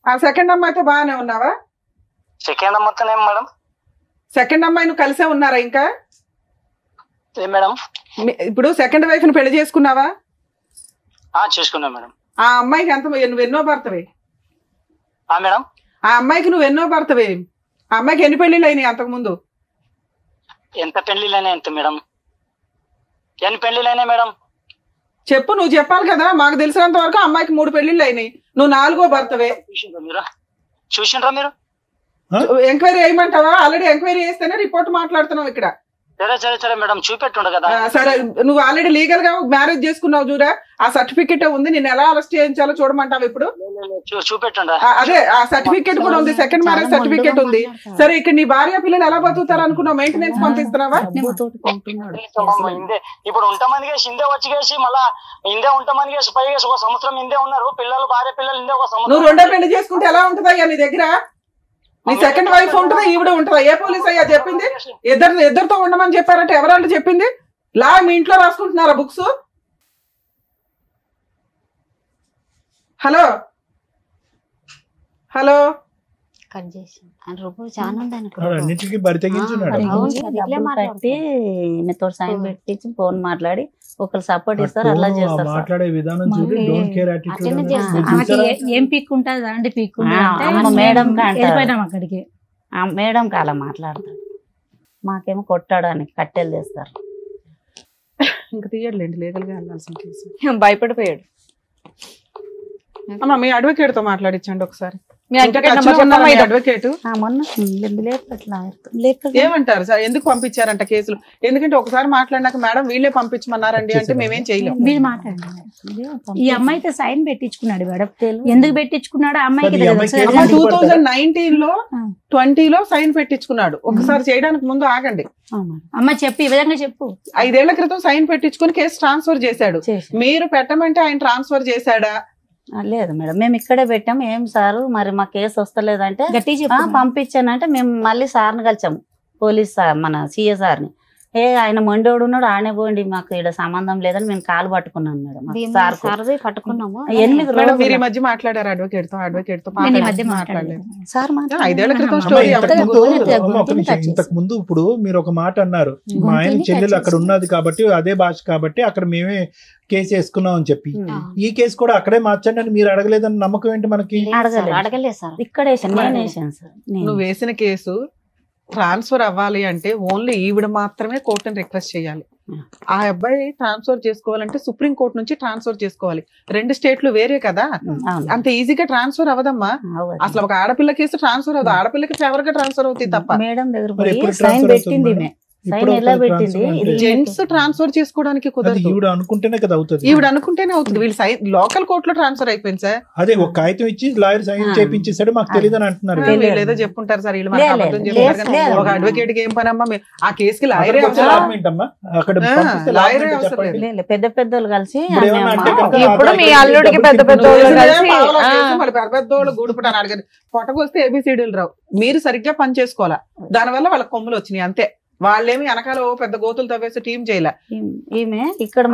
ఆ సెకండ్ అమ్మాయితో బాగానే ఉన్నావా? సెకండ్ అమ్మాయితో ఏం మేడం? సెకండ్ అమ్మాయి నువ్వు కలిసే ఉన్నారా ఇంకా? ఏం మేడం? ఇప్పుడు సెకండ్ వైఫ్ ని పెళ్లి చేసుకున్నావా? చేసుకున్నా మేడం. ఆ అమ్మాయికి ఎంత నువ్వు ఎన్నో భర్తవే? మేడం, ఆ అమ్మాయికి నువ్వు ఎన్నో భర్తవే? ఆ అమ్మాయికి ఎన్ని పెళ్లిళ్ళు అయినాయి అంతకు ముందు? ఎంత పెళ్లిళ్ళైనా ఎంత మేడం? ఎన్ని పెళ్లిళ్ళైనా మేడం? చెప్పు, నువ్వు చెప్పాలి కదా. మాకు తెలిసినంత వరకు అమ్మాయికి 3 పెళ్లిళ్ళు అయినాయి, నువ్వు 4వ భర్తవే. చూసిండ్రా మీరు? ఎంక్వైరీ చేయమంటావా? ఆల్రెడీ ఎంక్వైరీ చేస్తేనే రిపోర్ట్ మాట్లాడుతున్నావు ఇక్కడ. సరే మేడం, చూపెట్టుండ కదా. సరే, నువ్వు ఆల్రెడీ లీగల్ గా మ్యారేజ్ చేసుకున్నావు చూడా, ఆ సర్టిఫికెట్ ఉంది. నేను ఎలా అరెస్ట్ చేయించాలో చూడమంటావు ఇప్పుడు? చూపెట్టుండ. అదే, ఆ సర్టిఫికెట్ కూడా ఉంది, సెకండ్ మ్యారేజ్ సర్టిఫికెట్ ఉంది. సరే, ఇక్కడ నీ భార్య పిల్లలు ఎలా బతుకుతారు అనుకున్నావు? మెయింటెనెన్స్ పంపిస్తున్నావా? ఇప్పుడు ఉంటామని ఇందే వచ్చి కేసి మళ్ళా ఇందే ఉంటామని కేసి 5 సంవత్సరం ఇందే ఉన్నారు పిల్లలు, భార్య పిల్లలు ఇందే 1 సంవత్సరం. నువ్వు 2వ పెళ్లి చేసుకుంటే ఎలా ఉంటుందయ్యా నీ దగ్గర? నీ సెకండ్ వైఫ్ ఉంటుందా, ఈవిడ ఉంటుందా? ఏ పోలీస్ అయ్యా చెప్పింది? ఇద్దరితో ఉండమని చెప్పారంటే ఎవరంటే చెప్పింది? లా మీ ఇంట్లో రాసుకుంటున్నారా బుక్స్? హలో హలో అన్నిటికీ బరి తెగించున్నాడు. కట్టి మీతో సైన్ పెట్టించి ఫోన్ మాట్లాడి ఒకరు సపోర్ట్ ఇస్తారు, అలా చేస్తారు. మాట్లాడే విధానం చూసి డోంట్ కేర్ యాటిట్యూడ్. ఏం పీక్ ఉంటుంది అండి? పీక్ మేడం వెళ్ళిపోయినాం అక్కడికి. మేడం అలా మాట్లాడతారు, మాకేమో కొట్టడానికి కట్టెలు తెస్తారు. ఇంకా తీయట్లేండి, లీగల్ గా వెళ్ళాల్సిన కేసు. భయపడిపోయాడు. అమ్మా, మీ అడ్వకేట్ తో మాట్లాడించండి ఒకసారి. ఏమంటారు సార్? ఎందుకు పంపించారంట కేసులు? ఎందుకంటే ఒకసారి మాట్లాడినాక మేడం వీళ్ళే పంపించమన్నారండి అంటే మేమేం చేయలేము. మీరు మాట్లాడండి. ఈ అమ్మాయితో సైన్ పెట్టించుకున్నాడు మేడం. ఎందుకు పెట్టించుకున్నాడు? అమ్మాయికి 2019లో 20లో సైన్ పెట్టించుకున్నాడు. ఒకసారి చేయడానికి ముందు ఆగండి అమ్మ, చెప్పు, ఈ విధంగా చెప్పు. 5 ఏళ్ల క్రితం సైన్ పెట్టించుకుని కేసు ట్రాన్స్ఫర్ చేశాడు. మీరు పెట్టమంటే ఆయన ట్రాన్స్ఫర్ చేశాడా? లేదు మేడం, మేము ఇక్కడే పెట్టాము. ఏం సారు మరి మా కేసు వస్తలేదంటే పంపించానంటే మేము మళ్ళీ సార్ని కలిసాము, పోలీస్ సార్, మన సిఏ సార్ని. ఆయన మొండోడు ఉన్నాడు, ఆనే పోండి, మాకు ఇక్కడ సంబంధం లేదని మేము కాలు పట్టుకున్నాను మేడం. పట్టుకున్నాము 8 రోజులు. మీరు ఈ మధ్య మాట్లాడారు అడ్వకేట్ తో? అడ్వకేట్ తో మాట్లాడలేదు సార్. 5 ఏళ్ల క్రితం స్టోరీ. ఇంతకు ముందు ఇప్పుడు మీరు ఒక మాట అన్నారు, మా ఆయన చెల్లెలు అక్కడ ఉన్నది కాబట్టి అదే భాష కాబట్టి అక్కడ మేమే కేసు వేసుకున్నాం అని చెప్పి, ఈ కేసు కూడా అక్కడే మార్చండి అని మీరు అడగలేదని నమ్మకం ఏంటి మనకి? అడగలేదు సార్, ఇక్కడ నేను వేసాను సార్. నువ్వు వేసిన కేసు ట్రాన్స్ఫర్ అవ్వాలి అంటే ఓన్లీ ఈవిడ మాత్రమే కోర్టుని రిక్వెస్ట్ చేయాలి. ఆ అబ్బాయి ట్రాన్స్ఫర్ చేసుకోవాలంటే సుప్రీం కోర్టు నుంచి ట్రాన్స్ఫర్ చేసుకోవాలి. 2 స్టేట్లు వేరే కదా, అంత ఈజీగా ట్రాన్స్ఫర్ అవ్వదమ్మా. అసలు ఒక ఆడపిల్ల కేసు ట్రాన్స్ఫర్ అవ్వదు, ఆడపిల్లకి ఫేవర్ గా ట్రాన్స్ఫర్ అవుతుంది తప్ప. మేడం దగ్గర సైన్ పెట్టింది, సైన్ ఎలా పెట్టింది ఇది జెంట్స్ ట్రాన్స్ఫర్ చేసుకోవడానికి కుదరదు. ఈవిడ అనుకుంటేనే కదా అవుతుంది. ఈవిడ అనుకుంటేనే అవుతుంది. వీళ్ళు లోకల్ కోర్టులో ట్రాన్స్ఫర్ అయిపోయింది సార్. అదే ఒక కాగితం ఇచ్చి లాయర్ సైన్ చేయించేసాడు, మాకు తెలియదు అని అంటున్నారు. వీళ్ళు ఏదో చెప్పుకుంటారు సార్, వీళ్ళు మనకు అబద్ధం చెప్తారు కానీ ఒక అడ్వకేట్ కి ఏం పని అమ్మా? ఆ కేసుకి లాయరే అవసరం. పెద్ద పెద్దోళ్ళు కలిసి ఇప్పుడు మీ అల్లుడికి పెద్ద పెద్దోళ్ళు కలిసి పెద్ద పెద్దోళ్ళు గూడుపుటాను అడిగారు. పొట్టకొస్తే ఏబిసిడీలు రావు, మీరు సరిగ్గా పని చేసుకోవాలా, దానివల్ల వాళ్ళకి కొమ్ములు వచ్చినాయి అంతే. వాళ్ళేమి వెనకాల పెద్ద గోతులు తవ్వేసి టీం చేయలే. ఈమె ఇక్కడ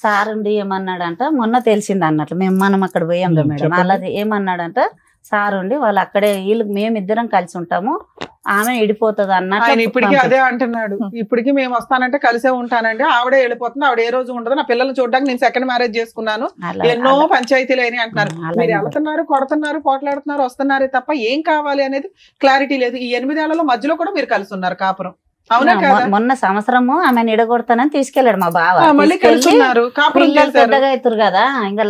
సార్ ఉండి ఏమన్నాడంట, మొన్న తెలిసింది అన్నట్లు మనం అక్కడ పోయాం మేడం. అలాగే ఏమన్నాడంట సార్ ఉండి వాళ్ళు అక్కడే వీళ్ళు మేమిద్దరం కలిసి ఉంటాము, ఆమె విడిపోతుంది అన్నట్టు. ఆయన ఇప్పటికీ అదే అంటున్నాడు, ఇప్పటికీ మేము వస్తానంటే కలిసే ఉంటానండి, ఆవిడే వెళ్ళిపోతుంది, ఆవిడ ఏ రోజు ఉండదు, నా పిల్లల్ని చూడడానికి నేను సెకండ్ మ్యారేజ్ చేసుకున్నాను, ఎన్నో పంచాయతీలు అని అంటున్నారు. మీరు వెళ్తున్నారు, కొడుతున్నారు, పోట్లాడుతున్నారు, వస్తున్నారే తప్ప ఏం కావాలి అనేది క్లారిటీ లేదు. ఈ 8 ఏళ్లలో మధ్యలో కూడా మీరు కలిసి ఉన్నారు కాపురం, అవునా కదా? మొన్న సంవత్సరము ఆమెను ఇడగొడతానని తీసుకెళ్లాడు మా బావ. మళ్ళీ కలిసి ఉన్నారు, కాపురం పెద్దగా అవుతారు కదా, ఇంకా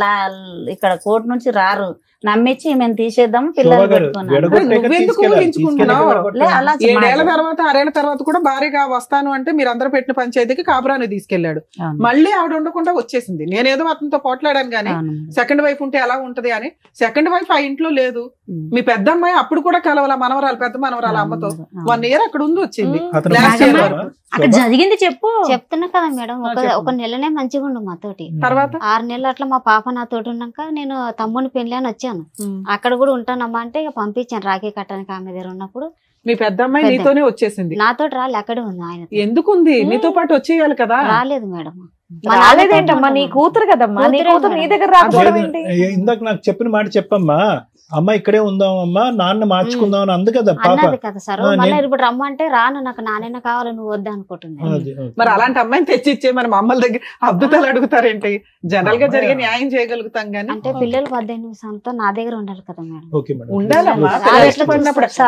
ఇక్కడ కోర్టు నుంచి రారు, నమ్మించి మేము తీసేద్దాం పిల్లలు పెట్టుకున్నాను. నువ్వెందుకు ఊహించుకుంటున్నావు? 7 ఏళ్ల తర్వాత 6 ఏళ్ల తర్వాత కూడా భారీగా వస్తాను అంటే మీరు అందరూ పెట్టిన పంచాయతీకి కాపురాన్ని తీసుకెళ్లాడు. మళ్ళీ ఆవిడ ఉండకుండా వచ్చేసింది. నేనేదో అతనితో పోట్లాడాను కానీ సెకండ్ వైఫ్ ఉంటే ఎలా ఉంటది అని. సెకండ్ వైఫ్ ఆ ఇంట్లో లేదు. మీ పెద్ద అమ్మాయి అప్పుడు కూడా కలవాల, మనవరాలు, పెద్ద మనవరాలు అమ్మతో 1 ఇయర్ అక్కడ ఉంది వచ్చింది. అక్కడ జరిగింది చెప్తున్నా కదా మేడం. ఒక నెలనే మంచిగా ఉండు మాతోటి, తర్వాత 6 నెలలు అట్లా మా పాప నాతోటి ఉన్నాక నేను తమ్ముని పెళ్లి అని వచ్చాను. అక్కడ కూడా ఉంటానమ్మా అంటే ఇక పంపించాను రాఖీ కట్టడానికి. ఆమె దగ్గర ఉన్నప్పుడు మీ పెద్ద అమ్మాయి నీతోనే వచ్చేసింది. నాతోటి రాలే, అక్కడే ఉంది. ఆయన ఎందుకుంది? నీతో పాటు వచ్చేయాలి కదా. రాలేదు మేడం. రాలేదేంటమ్మా? నీ కూతురు కదమ్మా, నీ కూతురు నీ దగ్గర రాకపోవడం ఏంటి? ఇందాక నాకు చెప్పిన మాట చెప్పమ్మా, అమ్మ ఇక్కడే ఉందాం అమ్మా, నాన్న మార్చుకుందాం అని అందు కదా పాప. కదా సార్, మళ్ళీ ఇప్పుడు రమ్మంటే రాను, నాకు నాన్న కావాలి, నువ్వు వద్దా అనుకుంటున్నాను. మరి అలాంటి అమ్మాయిని తెచ్చిచ్చే మన అమ్మల దగ్గర అద్భుతాలు అడుగుతారేంటి? జనరల్ గా జరిగే న్యాయం చేయగలుగుతాం గానీ, అంటే పిల్లలు 18 సంవత్సరాలతో నా దగ్గర ఉండాలి కదా మేడం. ఉండాలమ్మా,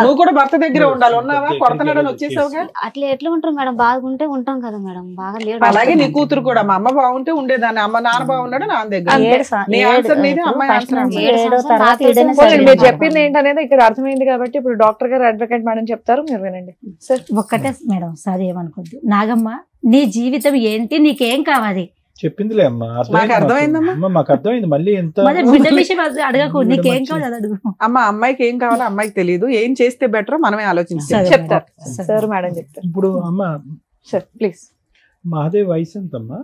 నువ్వు కూడా భర్త దగ్గర ఉండాలి. ఉన్నావా? కొడతనాడని వచ్చేసావుగా. అట్లా ఎట్లా ఉంటారు మేడం? బాగుంటే ఉంటాం కదా మేడం, బాగా లేదు. అలాగే నీ కూతురు కూడా, మా అమ్మ బాగుంటే ఉండేదాన్ని, అమ్మ నాన్న బాగున్నాడు నా దగ్గర. నీ ఆన్సర్ నీది, అమ్మాయి ఆన్సర్. మీరు చెప్పింది ఏంటనేది ఇక్కడ అర్థమైంది కాబట్టి ఇప్పుడు డాక్టర్ గారు, అడ్వకేట్ మేడం చెప్తారు, మీరు వినండి. సార్ ఒక్కటే మేడం, సార్ ఏమనుకోద్దు. నాగమ్మ, నీ జీవితం ఏంటి, నీకేం కావాలి? చెప్పిందిలే అమ్మా, మాకు అర్థమైందమ్మా, మాకు అర్థమైంది. మళ్ళీ ఎంత బిడ్డ విషయం అడగకు, నీకేం కావాలి అది అడుగు. అమ్మ అమ్మాయికి ఏం కావాలో అమ్మాయికి తెలియదు, ఏం చేస్తే బెటర్ మనమే ఆలోచించాలి. చెప్తారు సార్, మేడం చెప్తారు. ఇప్పుడు అమ్మ సార్ ప్లీజ్. మహాదేవ్ వయసు ఎంతమ్మా?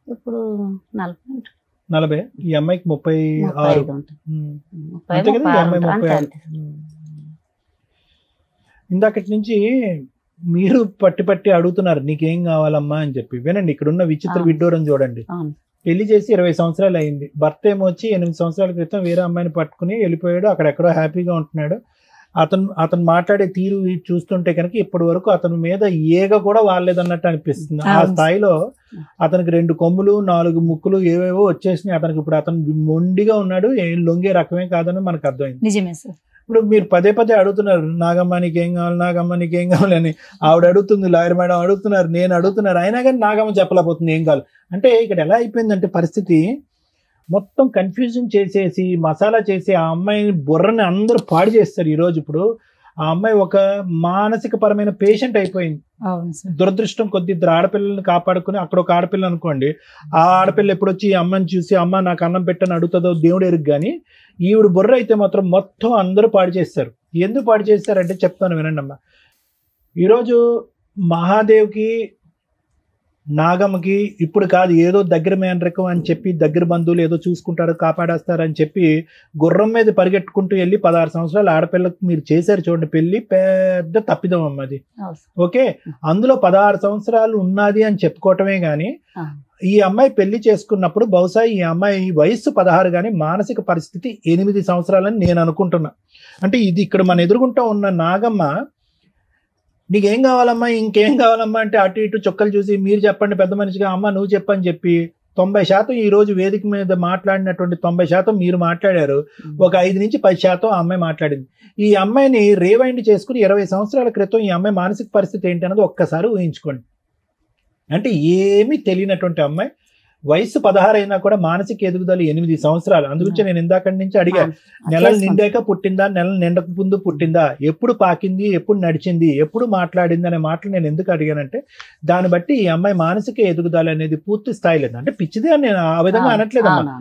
ఇప్పుడు 40. ఈ అమ్మాయికి 36. అంతే కదా, ఈ అమ్మాయి 36. ఇందాకటి నుంచి మీరు పట్టి అడుగుతున్నారు నీకేం కావాలమ్మా అని చెప్పి. వినండి, ఇక్కడ ఉన్న విచిత్ర విడ్డూరం చూడండి. పెళ్లి చేసి 20 సంవత్సరాలు అయింది. భర్త ఏమో వచ్చి 8 సంవత్సరాల క్రితం వేరే అమ్మాయిని పట్టుకుని వెళ్ళిపోయాడు, అక్కడెక్కడో హ్యాపీగా ఉంటున్నాడు. అతను మాట్లాడే తీరు చూస్తుంటే కనుక ఇప్పటి వరకు అతని మీద ఏగ కూడా వాలేదన్నట్టు అనిపిస్తుంది. ఆ స్థాయిలో అతనికి 2 కొమ్ములు 4 ముక్కులు ఏవేవో వచ్చేసినాయి. అతనికి ఇప్పుడు అతను మొండిగా ఉన్నాడు, ఏం లొంగే రకమే కాదని మనకు అర్థమైంది. నిజమే సార్. ఇప్పుడు మీరు పదే అడుగుతున్నారు నాగమ్మ నీకేం కావాలి, నాగమ్మ నీకేం కావాలి అని. ఆవిడ అడుగుతుంది, లాయర్ మేడం అడుగుతున్నారు, నేను అడుగుతున్నారు, అయినా కానీ నాగమ్మ చెప్పలేకపోతుంది ఏం కావాలి. అంటే ఇక్కడ ఎలా అయిపోయిందంటే పరిస్థితి మొత్తం కన్ఫ్యూజన్ చేసేసి మసాలా చేసి ఆ అమ్మాయిని బుర్రని అందరూ పాడు చేస్తారు ఈరోజు. ఇప్పుడు ఆ అమ్మాయి ఒక మానసిక పరమైన పేషెంట్ అయిపోయింది. దురదృష్టం కొద్ది 2 ఆడపిల్లల్ని కాపాడుకుని, అక్కడ ఒక ఆడపిల్ల అనుకోండి, ఆ ఆడపిల్ల ఎప్పుడు వచ్చి ఈ అమ్మని చూసి అమ్మ నాకు అన్నం పెట్టని అడుగుతుందో దేవుడు ఎరుగు. కానీ ఈవిడ బుర్ర అయితే మాత్రం మొత్తం అందరూ పాడు చేస్తారు. ఎందుకు పాడు చేస్తారంటే చెప్తాను వినండి అమ్మ. ఈరోజు మహాదేవ్కి నాగమ్మకి ఇప్పుడు కాదు, ఏదో దగ్గర మేనరకం అని చెప్పి దగ్గర బంధువులు ఏదో చూసుకుంటారు కాపాడేస్తారని చెప్పి గుర్రం మీద పరిగెట్టుకుంటూ వెళ్ళి 16 సంవత్సరాల ఆడపిల్లకు మీరు చేశారు చూడండి పెళ్లి, పెద్ద తప్పిదం అమ్మది. ఓకే, అందులో 16 సంవత్సరాలు ఉన్నది అని చెప్పుకోవటమే గాని ఈ అమ్మాయి పెళ్లి చేసుకున్నప్పుడు బహుశా ఈ అమ్మాయి వయస్సు 16 కానీ మానసిక పరిస్థితి 8 సంవత్సరాలని నేను అనుకుంటున్నా. అంటే ఇది ఇక్కడ మన ఎదురుగుంటా ఉన్న నాగమ్మ నీకేం కావాలమ్మా, ఇంకేం కావాలమ్మా అంటే అటు ఇటు చొక్కలు చూసి మీరు చెప్పండి పెద్ద మనిషిగా, అమ్మ నువ్వు చెప్పని చెప్పి 90% ఈ రోజు వేదిక మీద మాట్లాడినటువంటి 90% మీరు మాట్లాడారు. ఒక 5 నుంచి 10% ఆ అమ్మాయి మాట్లాడింది. ఈ అమ్మాయిని రీవైండ్ చేసుకుని 20 సంవత్సరాల క్రితం ఈ అమ్మాయి మానసిక పరిస్థితి ఏంటి అన్నది ఒక్కసారి ఊహించుకోండి. అంటే ఏమీ తెలియనటువంటి అమ్మాయి వయసు 16 అయినా కూడా మానసిక ఎదుగుదల 8 సంవత్సరాలు. అందుగురించి నేను ఇందాక నుంచి అడిగా, నెలలు నిండాక పుట్టిందా, నెలలు నిండక ముందు పుట్టిందా, ఎప్పుడు పాకింది, ఎప్పుడు నడిచింది, ఎప్పుడు మాట్లాడింది అనే మాటలు నేను ఎందుకు అడిగానంటే, దాన్ని బట్టి ఈ అమ్మాయి మానసిక ఎదుగుదల అనేది పూర్తి స్థాయి లేదు. అంటే పిచ్చిదే అని నేను ఆ విధంగా అనట్లేదమ్మా.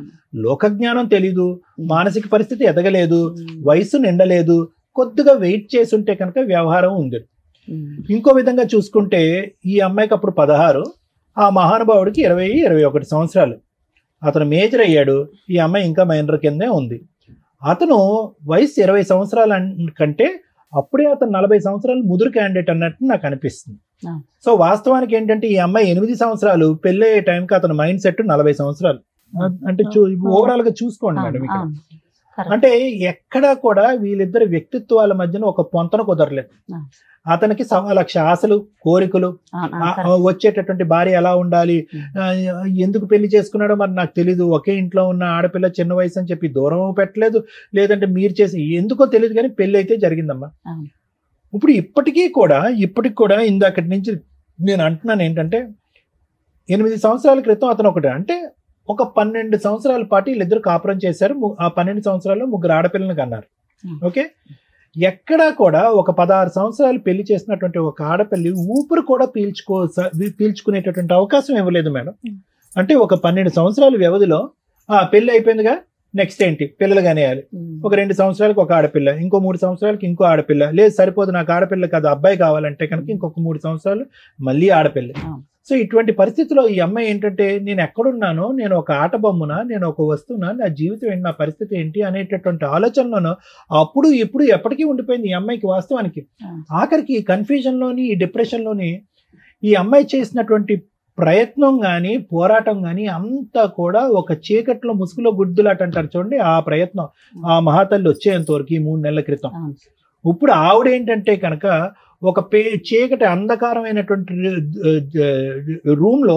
లోక జ్ఞానం తెలీదు, మానసిక పరిస్థితి ఎదగలేదు, వయసు నిండలేదు, కొద్దిగా వెయిట్ చేసి ఉంటే కనుక వ్యవహారం ఉంది. ఇంకో విధంగా చూసుకుంటే ఈ అమ్మాయికి అప్పుడు 16, ఆ మహానుభావుడికి 20-21 సంవత్సరాలు. అతను మేజర్ అయ్యాడు, ఈ అమ్మాయి ఇంకా మైనర్ కిందే ఉంది. అతను వయసు 20 సంవత్సరాల కంటే అప్పుడే అతను 40 సంవత్సరాలు ముదురు క్యాండిడేట్ అన్నట్టు నాకు అనిపిస్తుంది. సో వాస్తవానికి ఏంటంటే ఈ అమ్మాయి 8 సంవత్సరాలు, పెళ్ళి అయ్యే టైంకి అతను మైండ్ సెట్ 40 సంవత్సరాలు. అంటే ఓవరాల్ గా చూసుకోండి మేడం ఇక్కడ. అంటే ఎక్కడా కూడా వీళ్ళిద్దరి వ్యక్తిత్వాల మధ్యన ఒక పొంతన కుదరలేదు. అతనికి 1,00,000 ఆశలు, కోరికలు, వచ్చేటటువంటి భార్య ఎలా ఉండాలి, ఎందుకు పెళ్లి చేసుకున్నాడో మరి నాకు తెలీదు. ఒకే ఇంట్లో ఉన్న ఆడపిల్ల చిన్న వయసు అని చెప్పి దూరం పెట్టలేదు, లేదంటే మీరు చేసి ఎందుకో తెలియదు, కానీ పెళ్లి అయితే జరిగిందమ్మా. ఇప్పుడు ఇప్పటికి కూడా ఇందాకటి నుంచి నేను అంటున్నాను ఏంటంటే, 8 సంవత్సరాల క్రితం అతను ఒకటి అంటే ఒక 12 సంవత్సరాల పాటు వీళ్ళిద్దరు కాపురం చేశారు. ఆ 12 సంవత్సరాల్లో 3 ఆడపిల్లలను కన్నారు. ఓకే, ఎక్కడా కూడా ఒక 16 సంవత్సరాలు పెళ్లి చేసినటువంటి ఒక ఆడపిల్లి ఊపిరి కూడా పీల్చుకునేటటువంటి అవకాశం ఇవ్వలేదు మేడం. అంటే ఒక 12 సంవత్సరాల వ్యవధిలో పెళ్లి అయిపోయిందిగా, నెక్స్ట్ ఏంటి, పిల్లలు కనేయాలి. ఒక 2 సంవత్సరాలకు ఒక ఆడపిల్ల, ఇంకో 3 సంవత్సరాలకి ఇంకో ఆడపిల్ల, లేదు సరిపోదు నాకు ఆడపిల్ల కాదు అబ్బాయి కావాలంటే కనుక ఇంకొక 3 సంవత్సరాలు మళ్ళీ ఆడపిల్ల. సో ఇటువంటి పరిస్థితిలో ఈ అమ్మాయి ఏంటంటే, నేను ఎక్కడున్నానో, నేను ఒక ఆట బొమ్మనా, నేను ఒక వస్తువునా, నా జీవితం ఏంటి, నా పరిస్థితి ఏంటి అనేటటువంటి ఆలోచనలోనో అప్పుడు ఇప్పుడు ఎప్పటికీ ఉండిపోయింది ఈ అమ్మాయికి. వాస్తవానికి ఆఖరికి ఈ కన్ఫ్యూజన్లోని, ఈ డిప్రెషన్లోని ఈ అమ్మాయి చేసినటువంటి ప్రయత్నం కానీ, పోరాటం కానీ అంతా కూడా ఒక చీకట్లో ముసుగులో గుడ్దులాట అంటారు చూడండి, ఆ ప్రయత్నం ఆ మహాతల్లి వచ్చేంత వరకు ఈ 3 నెలల క్రితం. ఇప్పుడు ఆవిడ ఏంటంటే కనుక ఒక చీకటి అంధకారమైనటువంటి రూమ్లో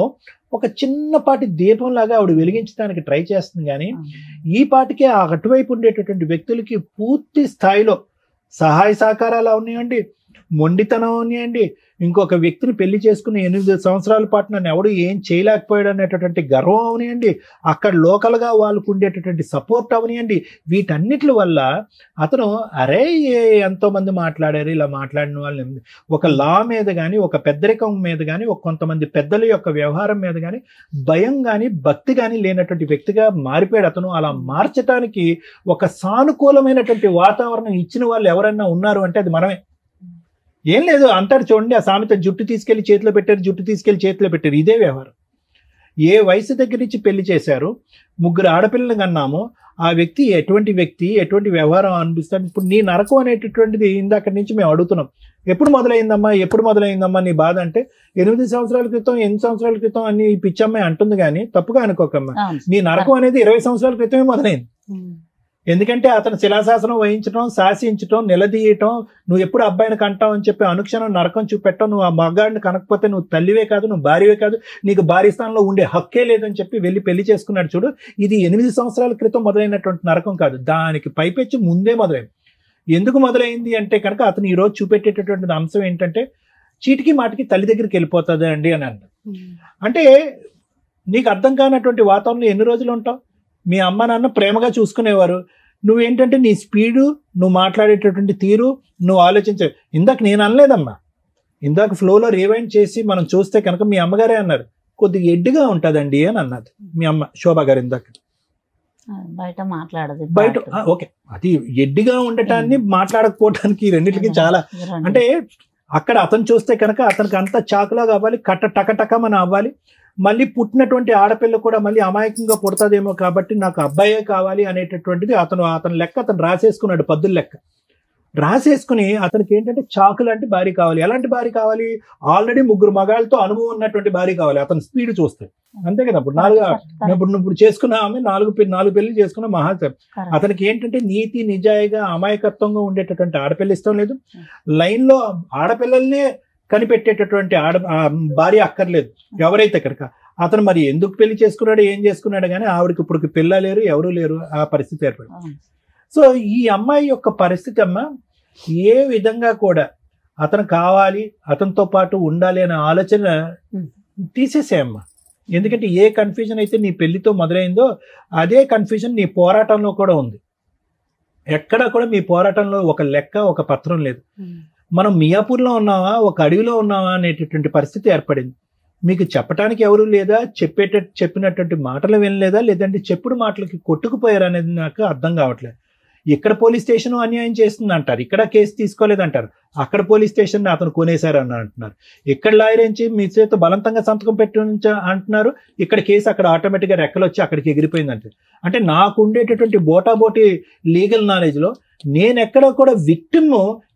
ఒక చిన్నపాటి దీపంలాగా ఆవిడ వెలిగించడానికి ట్రై చేస్తుంది. కానీ ఈ పాటికే ఆ అటువైపు ఉండేటటువంటి వ్యక్తులకి పూర్తి స్థాయిలో సహాయ సహకారాలు ఉన్నాయండి, మొండితనం ఉన్నాయండి, ఇంకొక వ్యక్తిని పెళ్లి చేసుకుని 8 సంవత్సరాల పాటు నన్ను ఎవడు ఏం చేయలేకపోయాడు అనేటటువంటి గర్వం అవనియండి, అక్కడ లోకల్గా వాళ్ళకు ఉండేటటువంటి సపోర్ట్ అవనియండి. వీటన్నిటి వల్ల అతను అరే ఎంతో మంది మాట్లాడారు, ఇలా మాట్లాడిన వాళ్ళని ఒక లా మీద కానీ, ఒక పెద్దరికం మీద కానీ, ఒక కొంతమంది పెద్దల యొక్క వ్యవహారం మీద కానీ భయం కానీ భక్తి కానీ లేనటువంటి వ్యక్తిగా మారిపోయాడు అతను. అలా మార్చడానికి ఒక సానుకూలమైనటువంటి వాతావరణం ఇచ్చిన వాళ్ళు ఎవరైనా ఉన్నారు అంటే అది మనమే. ఏం లేదు అంటారు చూడండి, ఆ సామెత, జుట్టు తీసుకెళ్లి చేతిలో పెట్టారు, జుట్టు తీసుకెళ్లి చేతిలో పెట్టారు. ఇదే వ్యవహారం. ఏ వయసు దగ్గర నుంచి పెళ్లి చేశారు, 3 ఆడపిల్లలు కన్నాము, ఆ వ్యక్తి ఎటువంటి వ్యవహారం అనిపిస్తాడు. ఇప్పుడు నీ నరకం అనేటటువంటిది ఇందాక నుంచి మేము అడుగుతున్నాం, ఎప్పుడు మొదలైందమ్మా నీ బాధ అంటే 8 సంవత్సరాల క్రితం 8 సంవత్సరాల క్రితం అని పిచ్చమ్మాయి అంటుంది. కానీ తప్పుగా అనుకోకమ్మా, నీ నరకం అనేది 20 సంవత్సరాల క్రితమే మొదలైంది. ఎందుకంటే అతను శిలాశాసనం వహించడం, శాసించడం, నిలదీయటం, నువ్వు ఎప్పుడు అబ్బాయిని కంటావు అని చెప్పి అనుక్షణం నరకం చూపెట్టడం, నువ్వు ఆ మగాడిని కనకపోతే నువ్వు తల్లివే కాదు, నువ్వు భార్యవే కాదు, నీకు భార్య స్థానంలో ఉండే హక్కే లేదని చెప్పి వెళ్ళి పెళ్లి చేసుకున్నాడు చూడు. ఇది 8 సంవత్సరాల క్రితం మొదలైనటువంటి నరకం కాదు, దానికి పైపెచ్చి ముందే మొదలైంది. ఎందుకు మొదలైంది అంటే కనుక అతను ఈరోజు చూపెట్టేటటువంటి అంశం ఏంటంటే, చీటికి మాటికి తల్లి దగ్గరికి వెళ్ళిపోతుంది అండి అని అన్నాడు. అంటే నీకు అర్థం కానటువంటి వాతావరణంలో ఎన్ని రోజులు ఉంటావు? మీ అమ్మ నాన్న ప్రేమగా చూసుకునేవారు, నువ్వేంటంటే నీ స్పీడు, నువ్వు మాట్లాడేటటువంటి తీరు, నువ్వు ఆలోచించే. ఇందాక నేను అనలేదమ్మా, ఇందాక ఫ్లోలో రివైండ్ చేసి మనం చూస్తే కనుక మీ అమ్మగారే అన్నారు, కొద్దిగా ఎడ్డుగా ఉంటుందండి అని అన్నది మీ అమ్మ శోభా గారు ఇందాక. బయట మాట్లాడదు, బయట ఓకే, అది ఎడ్డిగా ఉండటాన్ని మాట్లాడకపోవటానికి రెండింటికి చాలా అంటే, అక్కడ అతను చూస్తే కనుక అతనికి అంత చాకులా కావాలి, టకటకమని అవ్వాలి. మళ్ళీ పుట్టినటువంటి ఆడపిల్ల కూడా మళ్ళీ అమాయకంగా పుడతాదేమో కాబట్టి నాకు అబ్బాయే కావాలి అనేటటువంటిది అతను లెక్క అతను రాసేసుకున్నాడు, పద్దుల లెక్క రాసేసుకుని అతనికి ఏంటంటే చాకు లాంటి భార్య కావాలి. ఎలాంటి భార్య కావాలి? ఆల్రెడీ 3 మగాళ్ళతో అనుభవం ఉన్నటువంటి భార్య కావాలి అతని స్పీడ్ చూస్తే. అంతే కదా, ఇప్పుడు చేసుకున్న ఆమె 4 పెళ్లి చేసుకున్న మహాసేపు. అతనికి ఏంటంటే నీతి నిజాయిగా అమాయకత్వంగా ఉండేటటువంటి ఆడపిల్ల ఇష్టం లేదు, లైన్లో ఆడపిల్లల్నే కనిపెట్టేటటువంటి భార్య అక్కర్లేదు ఎవరైతే కనుక. అతను మరి ఎందుకు పెళ్లి చేసుకున్నాడు, ఏం చేసుకున్నాడు కానీ ఆవిడకి ఇప్పుడు పిల్ల లేరు, ఎవరూ లేరు, ఆ పరిస్థితి ఏర్పడింది. సో ఈ అమ్మాయి యొక్క పరిస్థితి అమ్మ ఏ విధంగా కూడా అతను కావాలి, అతనితో పాటు ఉండాలి అనే ఆలోచన తీసేసేయమ్మా. ఎందుకంటే ఏ కన్ఫ్యూజన్ అయితే నీ పెళ్లితో మొదలైందో అదే కన్ఫ్యూజన్ నీ పోరాటంలో కూడా ఉంది. ఎక్కడా కూడా మీ పోరాటంలో ఒక లెక్క, ఒక పత్రం లేదు. మనం మియాపూర్లో ఉన్నావా, ఒక అడవిలో ఉన్నావా అనేటటువంటి పరిస్థితి ఏర్పడింది. మీకు చెప్పడానికి ఎవరు లేదా, చెప్పినటువంటి మాటలు వినలేదా, లేదంటే చెప్పుడు మాటలకి కొట్టుకుపోయారు అనేది నాకు అర్థం కావట్లేదు. ఇక్కడ పోలీస్ స్టేషన్ అన్యాయం చేస్తుంది అంటారు, ఇక్కడ కేసు తీసుకోలేదంటారు, అక్కడ పోలీస్ స్టేషన్ అతను కొనేశారు అని అంటున్నారు, ఇక్కడ లాయర్ నుంచి మీ చేత బలవంతంగా సంతకం పెట్టి అంటున్నారు, ఇక్కడ కేసు అక్కడ ఆటోమేటిక్గా రెక్కలు వచ్చి అక్కడికి ఎగిరిపోయిందంటే. అంటే నాకు ఉండేటటువంటి బోటాబోటి లీగల్ నాలెడ్జ్లో నేను ఎక్కడ కూడా విక్టిమ్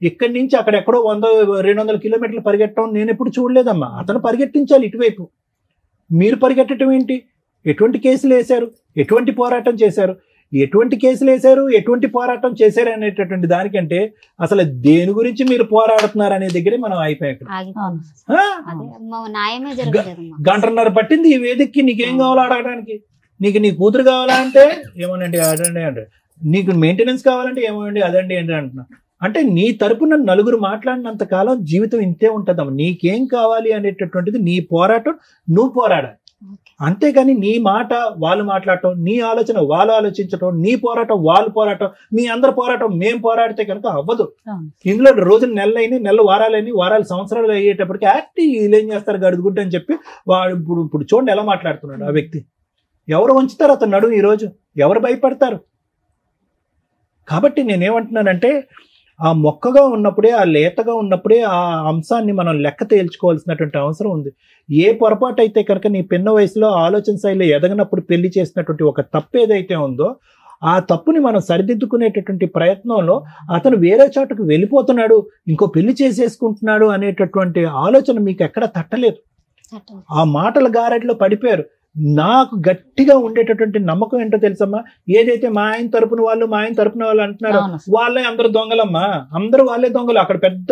ఇక్కడి నుంచి అక్కడెక్కడో 100-200 కిలోమీటర్లు పరిగెట్టడం నేను ఎప్పుడు చూడలేదమ్మా. అతను పరిగెట్టించాలి ఇటువైపు, మీరు పరిగెట్టడం ఏంటి? ఎటువంటి కేసులు వేశారు, ఎటువంటి పోరాటం చేశారు, ఎటువంటి కేసులు వేశారు, ఎటువంటి పోరాటం చేశారు అనేటటువంటి దానికంటే అసలు దేని గురించి మీరు పోరాడుతున్నారు అనే దగ్గరే మనం అయిపోయాం. గంటన్నర పట్టింది ఈ వేదికకి. నీకేం కావాలో అడగడానికి, నీకు నీ కూతురు కావాలా అంటే ఏమోనండి అదండి అంటే, నీకు మెయింటెనెన్స్ కావాలంటే ఏమోనండి అదండి ఏంటి అంటున్నా. అంటే నీ తరపున నలుగురు మాట్లాడినంత కాలం జీవితం ఇంతే ఉంటుందమ్మా. నీకేం కావాలి అనేటటువంటిది నీ పోరాటం నువ్వు పోరాడాలి, అంతేగాని నీ మాట వాళ్ళు మాట్లాడటం, నీ ఆలోచన వాళ్ళు ఆలోచించటం, నీ పోరాటం వాళ్ళు పోరాటం, మీ అందరు పోరాటం మేము పోరాడితే కనుక అవ్వదు. ఇందులో రోజులు నెలలు వారాలు సంవత్సరాలు అయ్యేటప్పటికి వీళ్ళు ఏం చేస్తారు గడుగుడ్డ అని చెప్పి వాడు ఇప్పుడు చూడండి ఎలా మాట్లాడుతున్నాడు ఆ వ్యక్తి. ఎవరు వంచుతారు అతను నడుము ఈరోజు, ఎవరు భయపడతారు? కాబట్టి నేనేమంటున్నానంటే ఆ మొక్కగా ఉన్నప్పుడే, ఆ లేతగా ఉన్నప్పుడే ఆ అంశాన్ని మనం లెక్క తేల్చుకోవాల్సినటువంటి అవసరం ఉంది. ఏ పొరపాటు అయితే కనుక నీ పిన్న వయసులో ఆలోచన శైలిలో ఎదగనప్పుడు పెళ్లి చేసినటువంటి ఒక తప్పు ఏదైతే ఉందో ఆ తప్పుని మనం సరిదిద్దుకునేటటువంటి ప్రయత్నంలో అతను వేరే చోటకు వెళ్ళిపోతున్నాడు, ఇంకో పెళ్లి చేసేసుకుంటున్నాడు అనేటటువంటి ఆలోచన మీకు ఎక్కడ తట్టలేదు. ఆ మాటల గారడిలో పడిపోయారు. నాకు గట్టిగా ఉండేటటువంటి నమ్మకం ఏంటో తెలుసమ్మా, ఏదైతే మా ఆయన తరపున వాళ్ళు అంటున్నారు వాళ్ళే అందరు దొంగలమ్మా, అందరూ వాళ్ళే దొంగలు. అక్కడ పెద్ద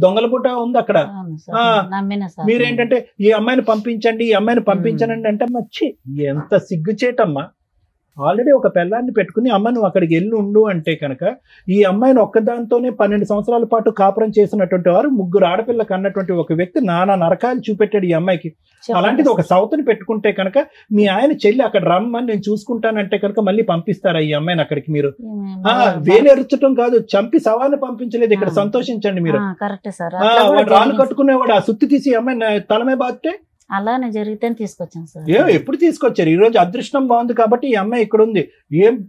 దొంగల పుట్ట ఉంది అక్కడ. మీరేంటంటే ఈ అమ్మాయిని పంపించండి అంటే మచ్చి ఎంత సిగ్గుచేటమ్మా. ఆల్రెడీ ఒక పిల్లాన్ని పెట్టుకుని అమ్మ నువ్వు అక్కడికి వెళ్ళి ఉండు అంటే కనుక ఈ అమ్మాయిని ఒక్కదాంతోనే 12 సంవత్సరాల పాటు కాపురం చేసినటువంటి వారు, 3 ఆడపిల్లలకు అన్నటువంటి ఒక వ్యక్తి నానా నరకాలు చూపెట్టాడు ఈ అమ్మాయికి. అలాంటిది ఒక సౌతని పెట్టుకుంటే కనుక మీ ఆయన చెల్లి అక్కడ రమ్మని నేను చూసుకుంటానంటే కనుక మళ్ళీ పంపిస్తారా ఈ అమ్మాయిని అక్కడికి? మీరు వేలెరచడం కాదు, చంపి శవాన్ని పంపించలేదు. ఇక్కడ సంతోషించండి మీరు. వాడు రాళ్ళు కట్టుకునేవాడు ఆ సుత్తి తీసి అమ్మాయిని తలమే బాధితే అలానే జరిగితే తీసుకొచ్చాను సార్. ఎప్పుడు తీసుకొచ్చారు? ఈ రోజు అదృష్టం బాగుంది కాబట్టి ఈ అమ్మాయి ఇక్కడ ఉంది.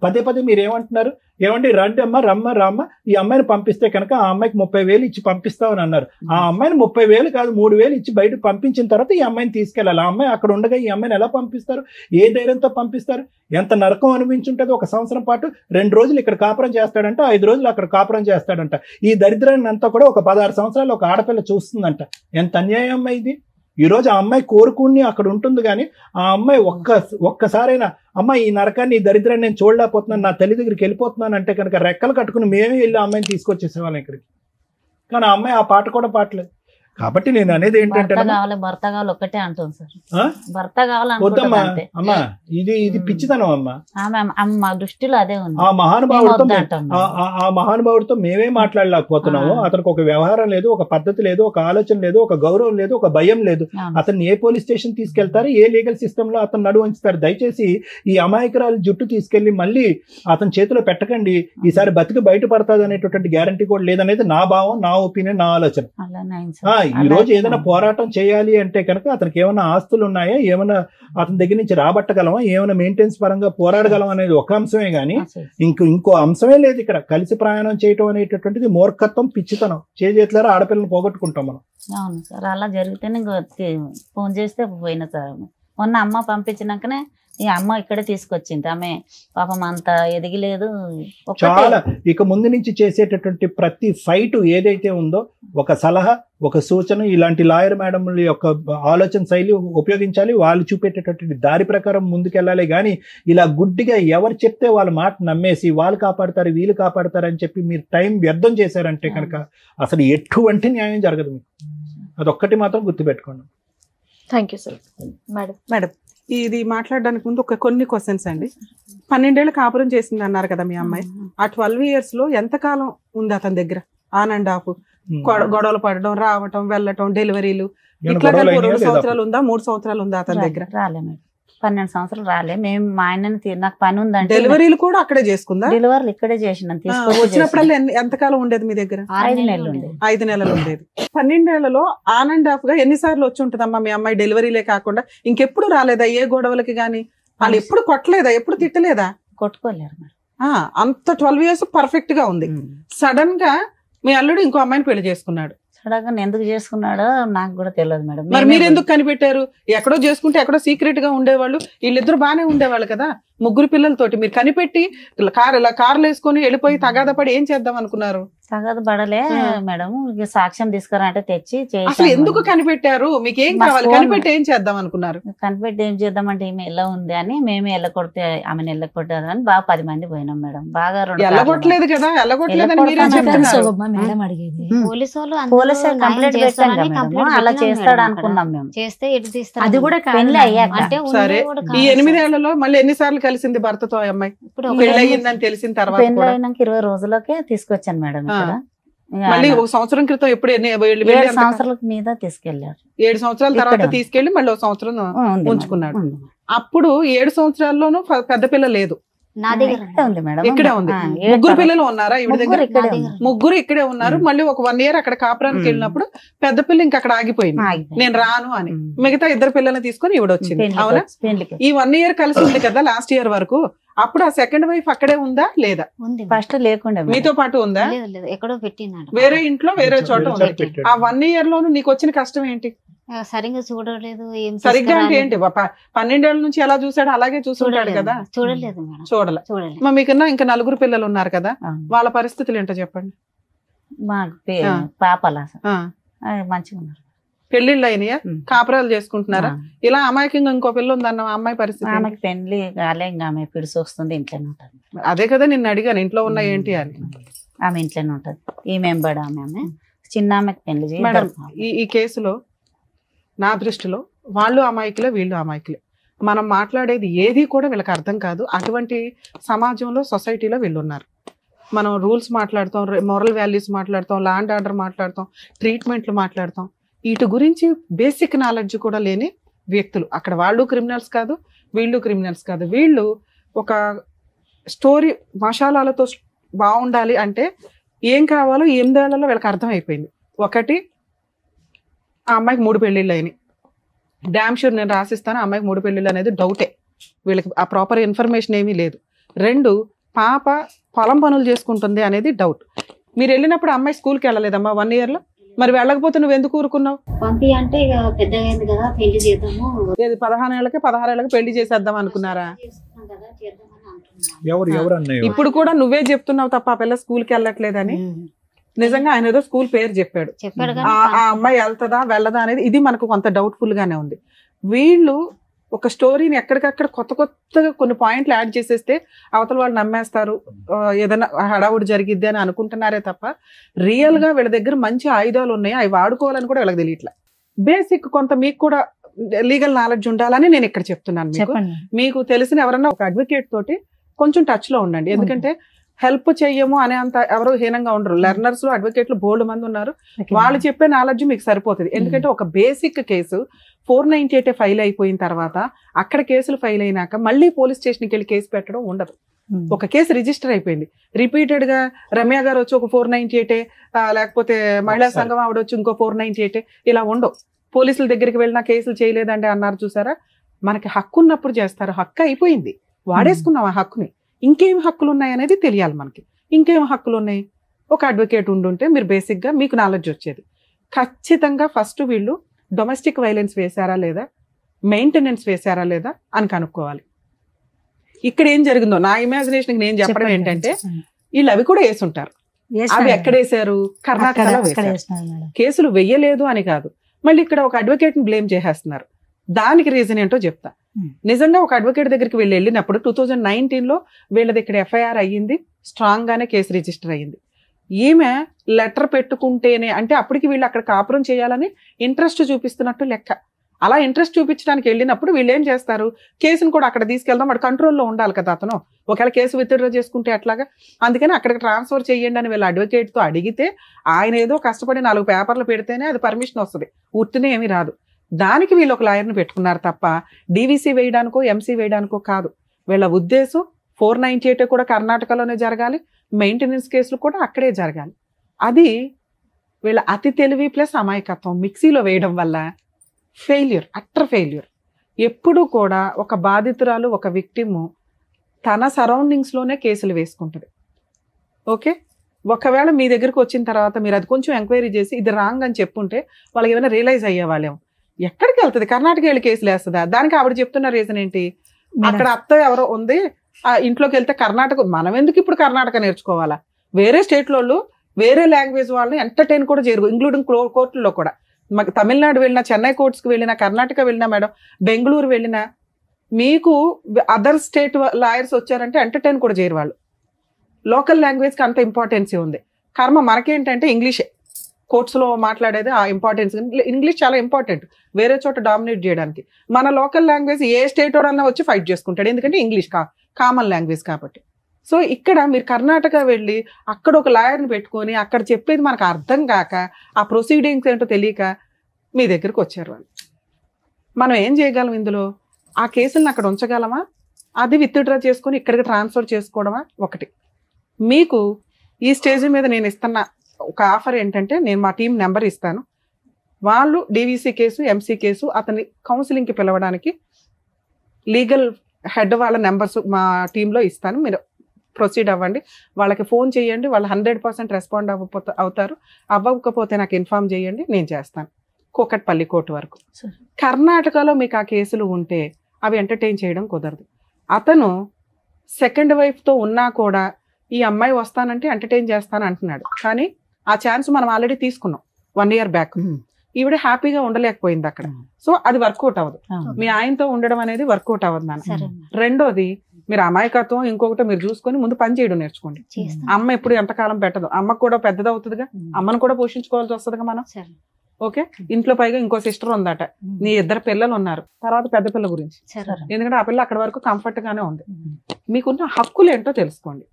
పదే మీరు ఏమంటున్నారు? ఏమండి రండి అమ్మ రామ్మ ఈ అమ్మాయిని పంపిస్తే కనుక ఆ అమ్మాయికి 30,000 ఇచ్చి పంపిస్తామని అన్నారు. ఆ అమ్మాయిని 30,000 కాదు 3,000 ఇచ్చి బయట పంపించిన తర్వాత ఈ అమ్మాయిని తీసుకెళ్ళాలి. ఆ అమ్మాయి అక్కడ ఉండగా ఈ అమ్మాయిని ఎలా పంపిస్తారు? ఏ ధైర్యంతో పంపిస్తారు? ఎంత నరకం అనిపించుంటుంది. 1 సంవత్సరం పాటు 2 రోజులు ఇక్కడ కాపురం చేస్తాడంట, 5 రోజులు అక్కడ కాపురం చేస్తాడంట. ఈ దరిద్రాన్ని అంతా కూడా ఒక 16 సంవత్సరాలు ఒక ఆడపిల్ల చూస్తుందంట. ఎంత అన్యాయం అమ్మాయి ఇది. ఈ రోజు ఆ అమ్మాయి కోరుకుని అక్కడ ఉంటుంది, కానీ ఆ అమ్మాయి ఒక్కసారైనా అమ్మ ఈ నరకాన్ని ఈ దరిద్రాన్ని నేను చూడలేకపోతున్నాను, నా తల్లి దగ్గరికి వెళ్ళిపోతున్నాను అంటే కనుక రెక్కలు కట్టుకుని మేమే వెళ్ళి ఆ అమ్మాయిని తీసుకొచ్చేసేవాళ్ళం ఇక్కడికి. కానీ ఆ అమ్మాయి ఆ పాట కూడా పాడలేదు. కాబట్టి నేను అనేది ఏంటంటే భర్త కావాలి ఒక్కటే అంటుంది సార్. భర్త వద్దమ్మా అమ్మా, ఇది పిచ్చితనం అమ్మా. మా దృష్టిలో అదే ఉంది. ఆ మహానుభావుడితో మేమే మాట్లాడలేకపోతున్నాము. అతనికి ఒక వ్యవహారం లేదు, ఒక పద్ధతి లేదు, ఒక ఆలోచన లేదు, ఒక గౌరవం లేదు, ఒక భయం లేదు. అతన్ని ఏ పోలీస్ స్టేషన్ తీసుకెళ్తారు, ఏ లీగల్ సిస్టమ్ లో అతను నడువు ఉంచుతారు? దయచేసి ఈ అమాయకురాలు జుట్టు తీసుకెళ్లి మళ్ళీ అతని చేతిలో పెట్టకండి. ఈసారి బతికి బయటపడతాది అనేటటువంటి గ్యారంటీ కూడా లేదనేది నా భావం, నా ఒపీనియన్, నా ఆలోచన. ఈ రోజు ఏదైనా పోరాటం చేయాలి అంటే కనుక అతనికి ఏమైనా ఆస్తులు ఉన్నాయా, ఏమైనా అతని దగ్గర నుంచి రాబట్టగలమా, ఏమైనా మెయింటెనెన్స్ పరంగా పోరాడగలం అనేది ఒక అంశమే గానీ ఇంకో అంశమే లేదు ఇక్కడ. కలిసి ప్రయాణం చేయటం అనేటటువంటిది మూర్ఖత్వం, పిచ్చితనం. చేతులారా ఆడపిల్లని పోగొట్టుకుంటాం మనం. అవును సార్, అలా జరిగితేనే ఫోన్ చేస్తే పోయిన సార్. మొన్న అమ్మ పంపించినాకనే ఈ అమ్మ ఇక్కడే తీసుకొచ్చింది. ఆమె పాపం అంత ఎదిగిలేదు. చాలా ఇక ముందు నుంచి చేసేటటువంటి ప్రతి ఫైట్ ఏదైతే ఉందో ఒక సలహా, ఒక సూచన, ఇలాంటి లాయర్ మేడంల యొక్క ఆలోచన శైలి ఉపయోగించాలి. వాళ్ళు చూపేటటువంటి దారి ప్రకారం ముందుకెళ్ళాలి. కానీ ఇలా గుడ్డిగా ఎవరు చెప్తే వాళ్ళ మాట నమ్మేసి వాళ్ళు కాపాడతారు వీళ్ళు కాపాడతారు అని చెప్పి మీరు టైం వ్యర్థం చేశారంటే కనుక అసలు ఎటువంటి న్యాయం జరగదు మీకు. అదొక్కటి మాత్రం గుర్తుపెట్టుకోండి. Thank you sir. మేడం ఇది మాట్లాడడానికి ముందు కొన్ని క్వశ్చన్స్ అండి. 12 ఏళ్ళు కాపురం చేసింది అన్నారు కదా మీ అమ్మాయి. ఆ 12 years లో ఎంతకాలం ఉంది అతని దగ్గర? ఆన్ అండ్ ఆఫ్ గొడవలు పడడం, రావటం, వెళ్ళటం, డెలివరీలు ఇట్లా 2 సంవత్సరాలు ఉందా 3 సంవత్సరాలు ఉందా అతని దగ్గర? రాలే మేడం, 12 సంవత్సరాలు రాలే. మేము మా ఆయనని నాకు పని ఉందంటే డెలివరీలు కూడా అక్కడే చేసుకుందా? డెలివరీలు ఇక్కడే చేసిన. వచ్చినప్పుడల్లా ఎంతకాలం ఉండేది మీ దగ్గర? 5 నెలలు ఉండేది. 5 నెలలు ఉండేది. 12 ఏళ్లలో ఆన్ అండ్ ఆఫ్ గా ఎన్నిసార్లు వచ్చి ఉంటదమ్మా మీ అమ్మాయి? డెలివరీలే కాకుండా ఇంకెప్పుడు రాలేదా ఏ గొడవలకి గానీ? వాళ్ళు ఎప్పుడు కొట్టలేదా, ఎప్పుడు తిట్టలేదా? కొట్టుకోలేరు మేడం. అంత 12 years పర్ఫెక్ట్ గా ఉంది. సడన్ గా మీ అల్లుడు ఇంకో అమ్మాయిని పెళ్లి చేసుకున్నాడు. సడన్ గా ఎందుకు చేసుకున్నాడో నాకు కూడా తెలియదు మేడం. మరి మీరు ఎందుకు కనిపెట్టారు? ఎక్కడో చేసుకుంటే ఎక్కడో సీక్రెట్ గా ఉండేవాళ్ళు, వీళ్ళిద్దరు బానే ఉండేవాళ్ళు కదా 3 పిల్లలతోటి. మీరు కనిపెట్టి కార్లు వేసుకొని వెళ్ళిపోయి తగాద పడి ఏం చేద్దాం అనుకున్నారు? తగాద పడలే మేడం, సాక్ష్యం తీసుకురంటే తెచ్చి అసలు ఎందుకు కనిపెట్టారు? మీకు ఏం కావాలి? కనిపెట్టి ఏం చేద్దాం అనుకున్నారు? కనిపెట్టి ఏం చేద్దామంటే ఈమె ఎలా ఉంది అని మేమే ఎల్లకొడితే ఆమెను ఎల్లకొట్టారు అని బాగా 10 మంది పోయినాం మేడం. బాగా ఎల్లగొట్టలేదు కదా, ఎల్లగొట్టలేదని మీరే చెప్తున్నారు. మేడం అడిగేది పోలీసు కంప్లైంట్ పెట్టాం కదా, అలా చేస్తాడు అనుకున్నాం మేము. చేస్తే ఎటు తీస్తారు? అది కూడా పెళ్లి అయ్యాక. అంటే సరే, ఈ 8 ఏళ్లలో మళ్ళీ ఎన్నిసార్లు కలిసింది భర్తతో ఆ అమ్మాయి? పెళ్లి అయ్యిందని తెలిసిన తర్వాత పెళ్లి అయినాక 20 రోజులకే తీసుకొచ్చాను మేడం ఇక్కడ. మళ్ళీ 1 సంవత్సరం క్రితం ఎప్పుడు 7 సంవత్సరాల మీద తీసుకెళ్లారు. 7 సంవత్సరాల తర్వాత తీసుకెళ్లి మళ్ళీ 1 సంవత్సరం ఉంచుకున్నాడు. అప్పుడు 7 సంవత్సరాల్లోనూ పెద్ద పిల్ల లేదు. నా దగ్గర ఉంది మేడం. ఇక్కడే ఉంది. 3 పిల్లలు ఉన్నారా ఈవిడ దగ్గర? 3 ఇక్కడే ఉన్నారు. మళ్ళీ ఒక 1 year అక్కడ కాపురానికి వెళ్ళినప్పుడు పెద్ద పిల్ల ఇంకా అక్కడ ఆగిపోయింది, నేను రాను అని. మిగతా 2 పిల్లల్ని తీసుకొని ఈవిడ వచ్చింది. అవునా? ఈ 1 year కలిసి ఉంది కదా లాస్ట్ ఇయర్ వరకు. అప్పుడు ఆ సెకండ్ వైఫ్ అక్కడే ఉందా లేదా? ఫస్ట్ లేకుండా మీతో పాటు ఉందా? ఎక్కడో పెట్టినాడు, వేరే ఇంట్లో వేరే చోట ఉంది. ఆ 1 year లోను నీకు వచ్చిన కష్టం ఏంటి? సరిగ్గా చూడలేదు. సరిగ్గా అంటే ఏంటి? 12 ఏళ్ల నుంచి ఎలా చూసాడో అలాగే చూసుంటాడు కదా. చూడలేదు చూడలే. మీకన్నా ఇంకా 4 పిల్లలు ఉన్నారు కదా, వాళ్ళ పరిస్థితులు ఏంటో చెప్పండి. మాకు పాపలా మంచిగా ఉన్నారు. పెళ్లిళ్ళు అయినాయా? కాపురాలు చేసుకుంటున్నారా? ఇలా అమాయకంగా ఇంకో పిల్ల ఉందన్న అమ్మాయి పరిస్థితి? ఆమెకి పెళ్లి కాలే, ఇంకా ఆమె పిడిసి వస్తుంది, ఇంట్లోనే ఉంటుంది. అదే కదా నిన్ను అడిగాను, ఇంట్లో ఉన్న ఏంటి అని. ఆమె ఇంట్లోనే ఉంటుంది. ఈ మెంబర్ ఆమె చిన్న ఆమెకి పెళ్లి. మేడం, ఈ కేసులో నా దృష్టిలో వాళ్ళు అమాయకులే, వీళ్ళు అమాయకులే. మనం మాట్లాడేది ఏది కూడా వీళ్ళకి అర్థం కాదు. అటువంటి సమాజంలో, సొసైటీలో వీళ్ళు ఉన్నారు. మనం రూల్స్ మాట్లాడతాం, మోరల్ వాల్యూస్ మాట్లాడతాం, ల్యాండ్ ఆర్డర్ మాట్లాడతాం, ట్రీట్మెంట్లు మాట్లాడతాం. వీటి గురించి బేసిక్ నాలెడ్జ్ కూడా లేని వ్యక్తులు అక్కడ. వాళ్ళు క్రిమినల్స్ కాదు, వీళ్ళు క్రిమినల్స్ కాదు. వీళ్ళు ఒక స్టోరీ మసాలాలతో బాగుండాలి అంటే ఏం కావాలో 8 ఏళ్లలో వీళ్ళకి అర్థమైపోయింది. ఒకటి, ఆ అమ్మాయికి 3 పెళ్లిళ్ళు అయినాయి. డ్యామ్ షూర్ నేను రాసిస్తాను, ఆ అమ్మాయికి 3 పెళ్లిళ్ళు అనేది డౌటే. వీళ్ళకి ఆ ప్రాపర్ ఇన్ఫర్మేషన్ ఏమీ లేదు. 2, పాప పొలం పనులు చేసుకుంటుంది అనేది డౌట్. మీరు వెళ్ళినప్పుడు అమ్మాయి స్కూల్కి వెళ్ళలేదమ్మా 1 year లో? మరి వెళ్ళకపోతే నువ్వు ఎందుకు ఊరుకున్నావు? పంపి అంటే పెద్దగా అయింది కదా, పెళ్లి చేద్దాము. 15 ఏళ్ళకి 16 ఏళ్ళకి పెళ్లి చేసేద్దాం అనుకున్నారా? ఇప్పుడు కూడా నువ్వే చెప్తున్నావు తప్ప ఆ పిల్ల స్కూల్కి వెళ్ళట్లేదని. నిజంగా ఆయన ఏదో స్కూల్ పేరు చెప్పాడు. ఆ అమ్మాయి వెళ్తుందా వెళ్ళదా అనేది ఇది మనకు కొంత డౌట్ఫుల్ గానే ఉంది. వీళ్ళు ఒక స్టోరీని ఎక్కడికక్కడ కొత్తగా కొన్ని పాయింట్లు యాడ్ చేసేస్తే అవతల వాళ్ళు నమ్మేస్తారు, ఏదైనా హడావుడి జరిగిద్ది అని అనుకుంటున్నారే తప్ప రియల్ గా వీళ్ళ దగ్గర మంచి ఆయుధాలు ఉన్నాయి, అవి వాడుకోవాలని కూడా వీళ్ళకి తెలియట్లే. బేసిక్ కొంత మీకు కూడా లీగల్ నాలెడ్జ్ ఉండాలని నేను ఇక్కడ చెప్తున్నాను. మీకు తెలిసిన ఎవరన్నా ఒక అడ్వకేట్ తోటి కొంచెం టచ్ లో ఉండండి. ఎందుకంటే హెల్ప్ చెయ్యము అనే అంత ఎవరు హీనంగా ఉండరు. లెర్నర్స్ లో అడ్వకేట్లు బోల్డ్ మంది ఉన్నారు. వాళ్ళు చెప్పే నాలెడ్జ్ మీకు సరిపోతుంది. ఎందుకంటే ఒక బేసిక్ కేసు 498 ఫైల్ అయిపోయిన తర్వాత అక్కడ కేసులు ఫైల్ అయినాక మళ్ళీ పోలీస్ స్టేషన్కి వెళ్ళి కేసు పెట్టడం ఉండదు. ఒక కేసు రిజిస్టర్ అయిపోయింది, రిపీటెడ్ గా రమ్య గారు వచ్చి ఒక 498 లేకపోతే మహిళా సంఘం ఆవిడ వచ్చి ఇంకో 498 ఇలా ఉండవు. పోలీసుల దగ్గరికి వెళ్ళినా కేసులు చేయలేదండి అన్నారు. చూసారా, మనకి హక్కు ఉన్నప్పుడు చేస్తారు. హక్కు అయిపోయింది, వాడేసుకున్నాం ఆ హక్కుని. ఇంకేం హక్కులు ఉన్నాయి అనేది తెలియాలి మనకి. ఇంకేం హక్కులు ఉన్నాయి? ఒక అడ్వకేట్ ఉండుంటే మీరు బేసిక్ గా మీకు నాలెడ్జ్ వచ్చేది. ఖచ్చితంగా ఫస్ట్ వీళ్ళు డొమెస్టిక్ వైలెన్స్ వేశారా లేదా, మెయింటెనెన్స్ వేశారా లేదా అని కనుక్కోవాలి. ఇక్కడ ఏం జరిగిందో నా ఇమాజినేషన్ నేను చెప్పడం ఏంటంటే వీళ్ళు అవి కూడా వేసుంటారు. అవి ఎక్కడేశారు? కర్ణాటకలో వేశారు. కేసులు వెయ్యలేదు అని కాదు, మళ్ళీ ఇక్కడ ఒక అడ్వకేట్ ని బ్లేమ్ చేసేస్తున్నారు. దానికి రీజన్ ఏంటో చెప్తా. నిజంగా ఒక అడ్వకేట్ దగ్గరికి వెళ్ళినప్పుడు 2019లో వీళ్ళది ఇక్కడ ఎఫ్ఐఆర్ అయ్యింది, స్ట్రాంగ్ గానే కేసు రిజిస్టర్ అయ్యింది. ఈమె లెటర్ పెట్టుకుంటేనే అంటే అప్పటికి వీళ్ళు అక్కడ కాపురం చేయాలని ఇంట్రెస్ట్ చూపిస్తున్నట్టు లెక్క. అలా ఇంట్రెస్ట్ చూపించడానికి వెళ్ళినప్పుడు వీళ్ళు ఏం చేస్తారు, కేసును కూడా అక్కడ తీసుకెళ్దాం, వాడు కంట్రోల్లో ఉండాలి కదా అతను. ఒకవేళ కేసు విత్డ్రా చేసుకుంటే అట్లాగా, అందుకని అక్కడికి ట్రాన్స్ఫర్ చేయండి అని వీళ్ళు అడ్వకేట్తో అడిగితే ఆయన ఏదో కష్టపడి 4 పేపర్లు పెడితేనే అది పర్మిషన్ వస్తుంది, ఉట్టినే ఏమీ రాదు. దానికి వీళ్ళు ఒక లాయర్ని పెట్టుకున్నారు తప్ప డీవీసీ వేయడానికో ఎంసీ వేయడానికో కాదు. వీళ్ళ ఉద్దేశం 498 కూడా కర్ణాటకలోనే జరగాలి, మెయింటెనెన్స్ కేసులు కూడా అక్కడే జరగాలి. అది వీళ్ళ అతి తెలివి ప్లస్ అమాయకత్వం మిక్సీలో వేయడం వల్ల ఫెయిల్యూర్, అట్టర్ ఫెయిల్యూర్. ఎప్పుడు కూడా ఒక బాధితురాలు, ఒక విక్టిము తన సరౌండింగ్స్లోనే కేసులు వేసుకుంటుంది. ఓకే, ఒకవేళ మీ దగ్గరకు వచ్చిన తర్వాత మీరు అది కొంచెం ఎంక్వైరీ చేసి ఇది రాంగ్ అని చెప్పుంటే వాళ్ళకి ఏమైనా రియలైజ్ అయ్యేవాళ్ళేమో. ఎక్కడికి వెళ్తుంది, కర్ణాటక వెళ్ళి కేసులు వేస్తుందా? దానికి ఆవిడ చెప్తున్న రీజన్ ఏంటి, అక్కడ అత్త ఎవరో ఉంది, ఆ ఇంట్లోకి వెళ్తే కర్ణాటక, మనం ఎందుకు ఇప్పుడు కర్ణాటక నేర్చుకోవాలా? వేరే స్టేట్లో వాళ్ళు వేరే లాంగ్వేజ్ వాళ్ళని ఎంటర్టైన్ కూడా చేయరు, ఇంక్లూడింగ్ కోర్టుల్లో కూడా. మాకు తమిళనాడు వెళ్ళినా, చెన్నై కోర్ట్స్కి వెళ్ళినా, కర్ణాటక వెళ్ళినా మేడం, బెంగళూరు వెళ్ళినా, మీకు అదర్ స్టేట్ లాయర్స్ వచ్చారంటే ఎంటర్టైన్ కూడా చేయరు వాళ్ళు. లోకల్ లాంగ్వేజ్కి అంత ఇంపార్టెన్సీ ఉంది. కర్మ మనకేంటంటే ఇంగ్లీషే కోర్ట్స్లో మాట్లాడేది, ఆ ఇంపార్టెన్స్. ఇంగ్లీష్ చాలా ఇంపార్టెంట్ వేరే చోట డామినేట్ చేయడానికి. మన లోకల్ లాంగ్వేజ్ ఏ స్టేట్ వాడన్నా వచ్చి ఫైట్ చేసుకుంటాడు, ఎందుకంటే ఇంగ్లీష్ కామన్ లాంగ్వేజ్ కాబట్టి. సో ఇక్కడ మీరు కర్ణాటక వెళ్ళి అక్కడ ఒక లాయర్ని పెట్టుకొని అక్కడ చెప్పేది మనకు అర్థం కాక, ఆ ప్రొసీడింగ్స్ ఏంటో తెలియక మీ దగ్గరకు వచ్చారు వాళ్ళు. మనం ఏం చేయగలం ఇందులో? ఆ కేసులను అక్కడ ఉంచగలమా, అది విత్డ్రా చేసుకొని ఇక్కడికి ట్రాన్స్ఫర్ చేసుకోవడమా? ఒకటి. మీకు ఈ స్టేజ్ మీద నేను ఇస్తున్న ఒక ఆఫర్ ఏంటంటే, నేను మా టీం నెంబర్ ఇస్తాను, వాళ్ళు డీవీసీ కేసు, ఎంసీ కేసు అతని కౌన్సిలింగ్కి పిలవడానికి లీగల్ హెడ్ వాళ్ళ నెంబర్స్ మా టీంలో ఇస్తాను, మీరు ప్రొసీడ్ అవ్వండి. వాళ్ళకి ఫోన్ చేయండి, వాళ్ళు 100% రెస్పాండ్ అవుతారు. అవ్వకపోతే నాకు ఇన్ఫార్మ్ చేయండి, నేను చేస్తాను. కూకట్పల్లి కోర్టు వరకు. కర్ణాటకలో మీకు ఆ కేసులు ఉంటే అవి ఎంటర్టైన్ చేయడం కుదరదు. అతను సెకండ్ వైఫ్తో ఉన్నా కూడా ఈ అమ్మాయి వస్తానంటే ఎంటర్టైన్ చేస్తాను అంటున్నాడు, కానీ ఆ ఛాన్స్ మనం ఆల్రెడీ తీసుకున్నాం 1 year బ్యాక్. ఈవిడ హ్యాపీగా ఉండలేకపోయింది అక్కడ. సో అది వర్కౌట్ అవ్వదు, మీ ఆయనతో ఉండడం అనేది వర్కౌట్ అవ్వదు నాన్న. రెండోది, మీరు అమాయకత్వం ఇంకొకటి మీరు చూసుకొని ముందు పని చేయడం నేర్చుకోండి. అమ్మ ఎప్పుడు ఎంతకాలం పెట్టదు, అమ్మకు కూడా పెద్దది అవుతుందిగా, అమ్మను కూడా పోషించుకోవాల్సి వస్తుందిగా మనం. ఓకే, ఇంట్లో పైగా ఇంకో సిస్టర్ ఉందట, నీ 2 పిల్లలు ఉన్నారు, తర్వాత పెద్ద పిల్ల గురించి, ఎందుకంటే ఆ పిల్ల అక్కడ వరకు కంఫర్ట్ గానే ఉంది. మీకున్న హక్కులు ఏంటో తెలుసుకోండి.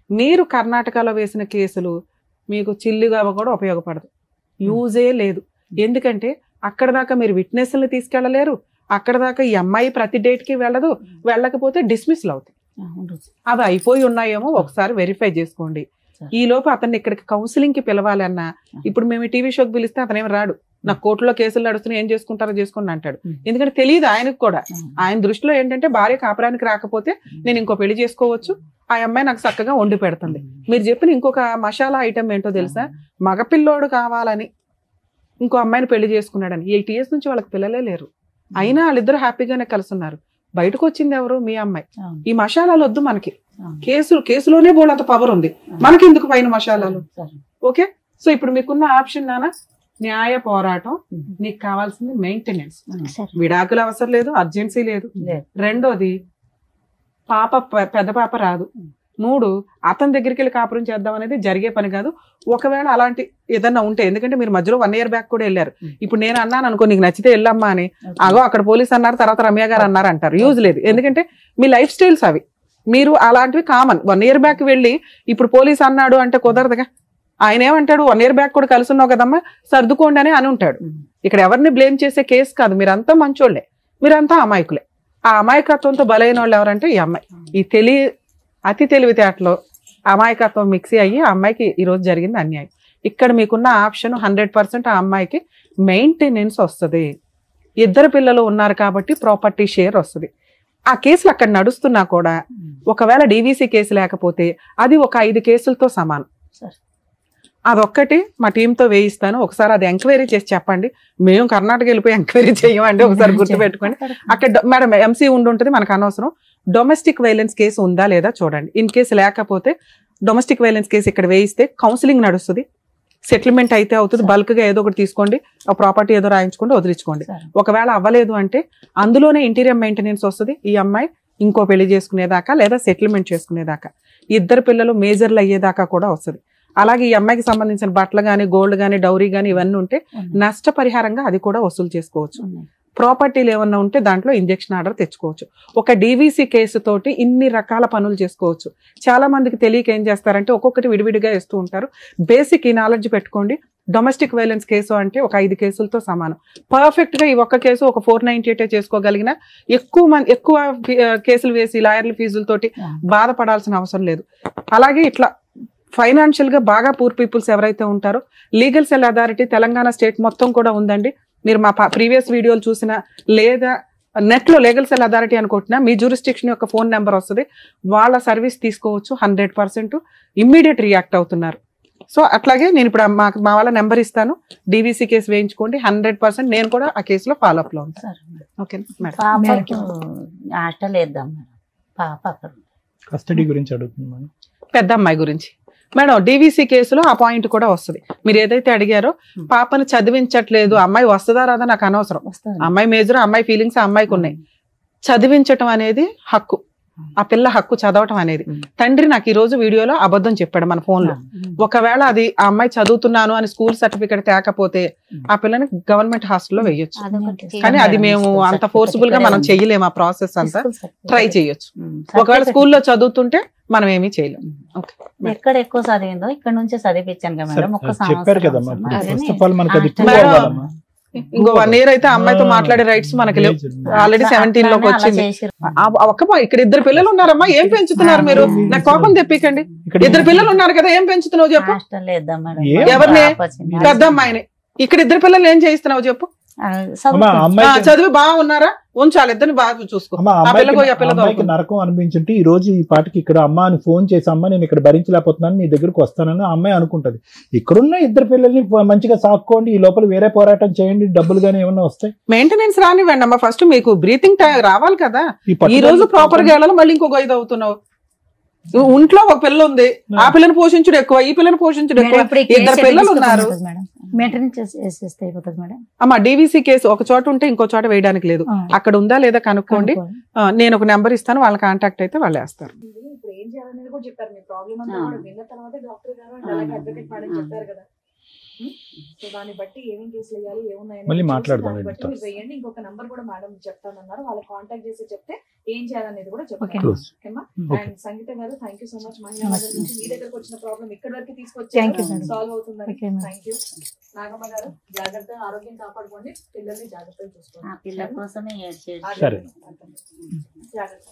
మీరు కర్ణాటకలో వేసిన కేసులు మీకు చిల్లుగా కూడా ఉపయోగపడదు, యూజే లేదు. ఎందుకంటే అక్కడ దాకా మీరు విట్నెస్ని తీసుకెళ్ళలేరు, అక్కడ దాకా ఈ అమ్మాయి ప్రతి డేట్కి వెళ్ళదు, వెళ్ళకపోతే డిస్మిస్లు అవుతాయి. అవి అయిపోయి ఉన్నాయేమో ఒకసారి వెరిఫై చేసుకోండి. ఈ లోపు అతన్ని ఇక్కడికి కౌన్సిలింగ్కి పిలవాలన్నా, ఇప్పుడు మేము టీవీ షోకి పిలిస్తే అతను ఏమి రాడు, నాకు కోర్టులో కేసులు నడుస్తున్నాయి, ఏం చేసుకుంటారో చేసుకోండి అంటాడు. ఎందుకంటే తెలియదు ఆయనకు కూడా. ఆయన దృష్టిలో ఏంటంటే భార్య కాపురానికి రాకపోతే నేను ఇంకో పెళ్లి చేసుకోవచ్చు, ఆ అమ్మాయి నాకు చక్కగా వండి పెడుతుంది. మీరు చెప్పిన ఇంకొక మసాలా ఐటమ్ ఏంటో తెలుసా, మగపిల్లోడు కావాలని ఇంకో అమ్మాయిని పెళ్లి చేసుకున్నాడని. 8 years నుంచి వాళ్ళకి పిల్లలే లేరు, అయినా వాళ్ళిద్దరు హ్యాపీగానే కలిసి ఉన్నారు. బయటకు వచ్చింది ఎవరు, మీ అమ్మాయి. ఈ మసాలాలు వద్దు మనకి, కేసులోనే బోలంత పవర్ ఉంది, మనకి ఎందుకు పైన మసాలాలు? ఓకే, సో ఇప్పుడు మీకున్న ఆప్షన్ నాన్న న్యాయ పోరాటం. నీకు కావాల్సింది మెయింటెనెన్స్, విడాకులు అవసరం లేదు, అర్జెన్సీ లేదు. రెండోది, పెద్ద పాప రాదు. 3, అతని దగ్గరికి వెళ్ళి కాపురం చేద్దాం అనేది జరిగే పని కాదు. ఒకవేళ అలాంటి ఏదన్నా ఉంటే, ఎందుకంటే మీరు మధ్యలో 1 year బ్యాక్ కూడా వెళ్ళారు. ఇప్పుడు నేను అన్నాను అనుకో, నీకు నచ్చితే వెళ్ళమ్మా అని, అగో అక్కడ పోలీస్ అన్నారు, తర్వాత రమ్య గారు అన్నారు అంటారు. యూజ్ లేదు, ఎందుకంటే మీ లైఫ్ స్టైల్స్ అవి. మీరు అలాంటివి కామన్. 1 year బ్యాక్ వెళ్ళి ఇప్పుడు పోలీస్ అన్నాడు అంటే కుదరదుగా. ఆయన ఏమంటాడు, 1 year బ్యాక్ కూడా కలిసి ఉన్నావు కదమ్మా, సర్దుకోండి అని ఉంటాడు. ఇక్కడ ఎవరిని బ్లేమ్ చేసే కేసు కాదు, మీరంతా మంచోళ్లే, మీరంతా అమాయకులే. ఆ అమాయకత్వంతో బలైన వాళ్ళు ఎవరంటే ఈ అమ్మాయి. ఈ అతి తెలివితేటలో అమాయకత్వం మిక్సీ అయ్యి ఆ అమ్మాయికి ఈరోజు జరిగింది అన్యాయం. ఇక్కడ మీకున్న ఆప్షన్ 100% ఆ అమ్మాయికి మెయింటెనెన్స్ వస్తుంది. 2 పిల్లలు ఉన్నారు కాబట్టి ప్రాపర్టీ షేర్ వస్తుంది. ఆ కేసులు అక్కడ నడుస్తున్నా కూడా ఒకవేళ డీవీసీ కేసు లేకపోతే అది ఒక 5 కేసులతో సమానం. అదొక్కటి మా టీంతో వేయిస్తాను, ఒకసారి అది ఎంక్వైరీ చేసి చెప్పండి. మేము కర్ణాటక వెళ్ళిపోయి ఎంక్వైరీ చేయమండి, ఒకసారి గుర్తుపెట్టుకోండి. అక్కడ మేడం ఎంసీ ఉంటుంది, మనకు అనవసరం. డొమెస్టిక్ వైలెన్స్ కేసు ఉందా లేదా చూడండి. ఇన్ కేసు లేకపోతే డొమెస్టిక్ వైలెన్స్ కేసు ఇక్కడ వేయిస్తే కౌన్సిలింగ్ నడుస్తుంది, సెటిల్మెంట్ అయితే అవుతుంది. బల్క్ గా ఏదో ఒకటి తీసుకోండి, ఆ ప్రాపర్టీ ఏదో రాయించుకోండి, వదిలించుకోండి. ఒకవేళ అవ్వలేదు అంటే అందులోనే ఇంటీరియర్ మెయింటెనెన్స్ వస్తుంది. ఈ అమ్మాయి ఇంకో పెళ్లి చేసుకునేదాకా లేదా సెటిల్మెంట్ చేసుకునేదాకా, 2 పిల్లలు మేజర్లు అయ్యేదాకా కూడా వస్తుంది. అలాగే ఈ అమ్మాయికి సంబంధించిన బట్టలు కానీ, గోల్డ్ కానీ, డౌరీ కానీ ఇవన్నీ ఉంటే నష్టపరిహారంగా అది కూడా వసూలు చేసుకోవచ్చు. ప్రాపర్టీలు ఏమన్నా ఉంటే దాంట్లో ఇంజెక్షన్ ఆర్డర్ తెచ్చుకోవచ్చు. ఒక డీవీసీ కేసు తోటి ఇన్ని రకాల పనులు చేసుకోవచ్చు. చాలా మందికి తెలియక ఏం చేస్తారంటే ఒక్కొక్కటి విడివిడిగా వేస్తూ ఉంటారు. బేసిక్ ఈ నాలెడ్జ్ పెట్టుకోండి. డొమెస్టిక్ వైలెన్స్ కేసు అంటే ఒక 5 కేసులతో సమానం. పర్ఫెక్ట్ గా ఈ ఒక్క కేసు ఒక 498 చేసుకోగలిగిన ఎక్కువ కేసులు వేసి లాయర్ల ఫీజులతోటి బాధపడాల్సిన అవసరం లేదు. అలాగే ఇట్లా ఫైనాన్షియల్ గా బాగా పూర్ పీపుల్స్ ఎవరైతే ఉంటారో legal cell authority Telangana state మొత్తం కూడా ఉందండి. మీరు మా ప్రీవియస్ వీడియోలు చూసినా లేదా నెట్ లో లీగల్ సెల్ అథారిటీ అనుకుంటున్నా మీ జ్యూరిస్డిక్షన్ యొక్క ఫోన్ నెంబర్ వస్తుంది. వాళ్ళ సర్వీస్ తీసుకోవచ్చు. 100% ఇమ్మీడియట్ రియాక్ట్ అవుతున్నారు. సో అట్లాగే నేను ఇప్పుడు మా వాళ్ళ నెంబర్ ఇస్తాను. డీవీసీ కేసు వేయించుకోండి. 100% నేను కూడా ఆ కేసులో ఫాలో అప్ లో ఉంటాను. Okay madam. హాస్టల్ వేద్దాం మేడం. పాప అక్కడ కస్టడీ గురించి అడుగుతున్నాను. పెద్ద అమ్మాయి గురించి మేడం డీవీసీ కేసులో ఆ పాయింట్ కూడా వస్తుంది. మీరు ఏదైతే అడిగారో పాపను చదివించట్లేదు, అమ్మాయి వస్తుందా రాదా నాకు అనవసరం. అమ్మాయి మేజర్, అమ్మాయి ఫీలింగ్స్ అమ్మాయికి ఉన్నాయి. చదివించటం అనేది హక్కు. ఆ పిల్ల హక్కు చదవటం అనేది. తండ్రి నాకు ఈ రోజు వీడియోలో అబద్ధం చెప్పాడు మన ఫోన్ లో. ఒకవేళ అది ఆ అమ్మాయి చదువుతున్నాను అని స్కూల్ సర్టిఫికేట్ తేకపోతే ఆ పిల్లని గవర్నమెంట్ హాస్టల్లో వేయొచ్చు. కానీ అది మేము అంత ఫోర్స్ఫుల్ గా మనం చెయ్యలేము. ఆ ప్రాసెస్ అంతా ట్రై చేయొచ్చు. ఒకవేళ స్కూల్లో చదువుతుంటే మనం ఏమీ చేయలేము. ఎక్కడ ఎక్కువ చదివిందో ఇక్కడ నుంచే చదివించాను కదా మేడం. ఒక్క చెప్పారు కదమ్మా. ఫస్ట్ ఆఫ్ ఆల్ మనకి అది ఇంకో 1 year అయితే అమ్మాయితో మాట్లాడే రైట్స్ మనకి లేవు. ఆల్రెడీ 17 లోకి వచ్చింది. ఇక్కడ 2 పిల్లలు ఉన్నారమ్మా, ఏం పెంచుతున్నారు మీరు? నాకు కోపం తెప్పికండి. 2 పిల్లలు ఉన్నారు కదా, ఏం పెంచుతున్నావు చెప్పు. ఎవరిని? పెద్ద అమ్మాయిని. ఇక్కడ 2 పిల్లలు ఏం చేయిస్తున్నావు చెప్పు. చదివి బాగున్నారా? ఉంచాలి, ఇద్దరిని బాగా చూసుకో. నరకం అనిపించుంటే ఈ రోజు ఈ పాటికి ఇక్కడ అమ్మ అని ఫోన్ చేసి అమ్మ నేను ఇక్కడ భరించలేకపోతున్నాను నీ దగ్గరకు వస్తానని అమ్మాయి అనుకుంటది. ఇక్కడున్న 2 పిల్లల్ని మంచిగా సాక్కోండి, ఈ లోపల వేరే పోరాటం చేయండి, డబ్బులు గానీ ఏమన్నా వస్తాయి. మెయింటెనెన్స్ రానివ్వండి అమ్మ. ఫస్ట్ మీకు బ్రీతింగ్ రావాలి కదా. ఈ రోజు ప్రాపర్ గా వెళ్ళాలి, మళ్ళీ ఇంకొక 5 అవుతున్నావు. ఇంట్లో ఒక పిల్ల ఉంది, ఆ పిల్లని పోషించుడు ఎక్కువ, ఈ పిల్లని పోషించుడు ఎక్కువ. 2 పిల్లలు ఉన్నారు. అమ్మా డీవీసీ కేసు ఒక చోట ఉంటే ఇంకో చోట వేయడానికి లేదు. అక్కడ ఉందా లేదా కనుక్కోండి. నేను ఒక నెంబర్ ఇస్తాను, వాళ్ళ కాంటాక్ట్ అయితే వాళ్ళు వేస్తారు. దాన్ని బట్టి ఏమేం కేసులు వేయాలి, మళ్ళీ మాట్లాడదాం. వేయండి. ఇంకొక నంబర్ కూడా మేడం చెప్తానన్నారు, వాళ్ళు కాంటాక్ట్ చేసి చెప్తే ఏం చేయాలనేది కూడా చెప్తాను. అండ్ సంగీత గారు థ్యాంక్ యూ సో మచ్. మహిళా మండలి నుంచి మీ దగ్గరకు వచ్చిన ప్రాబ్లం ఇక్కడ వరకు తీసుకొచ్చి సాల్వ్ అవుతుందని థ్యాంక్ యూ. నాగమ్మ గారు జాగ్రత్త, ఆరోగ్యం కాపాడుకోండి, పిల్లల్ని జాగ్రత్తగా చూసుకోండి. పిల్లల కోసమే జాగ్రత్త.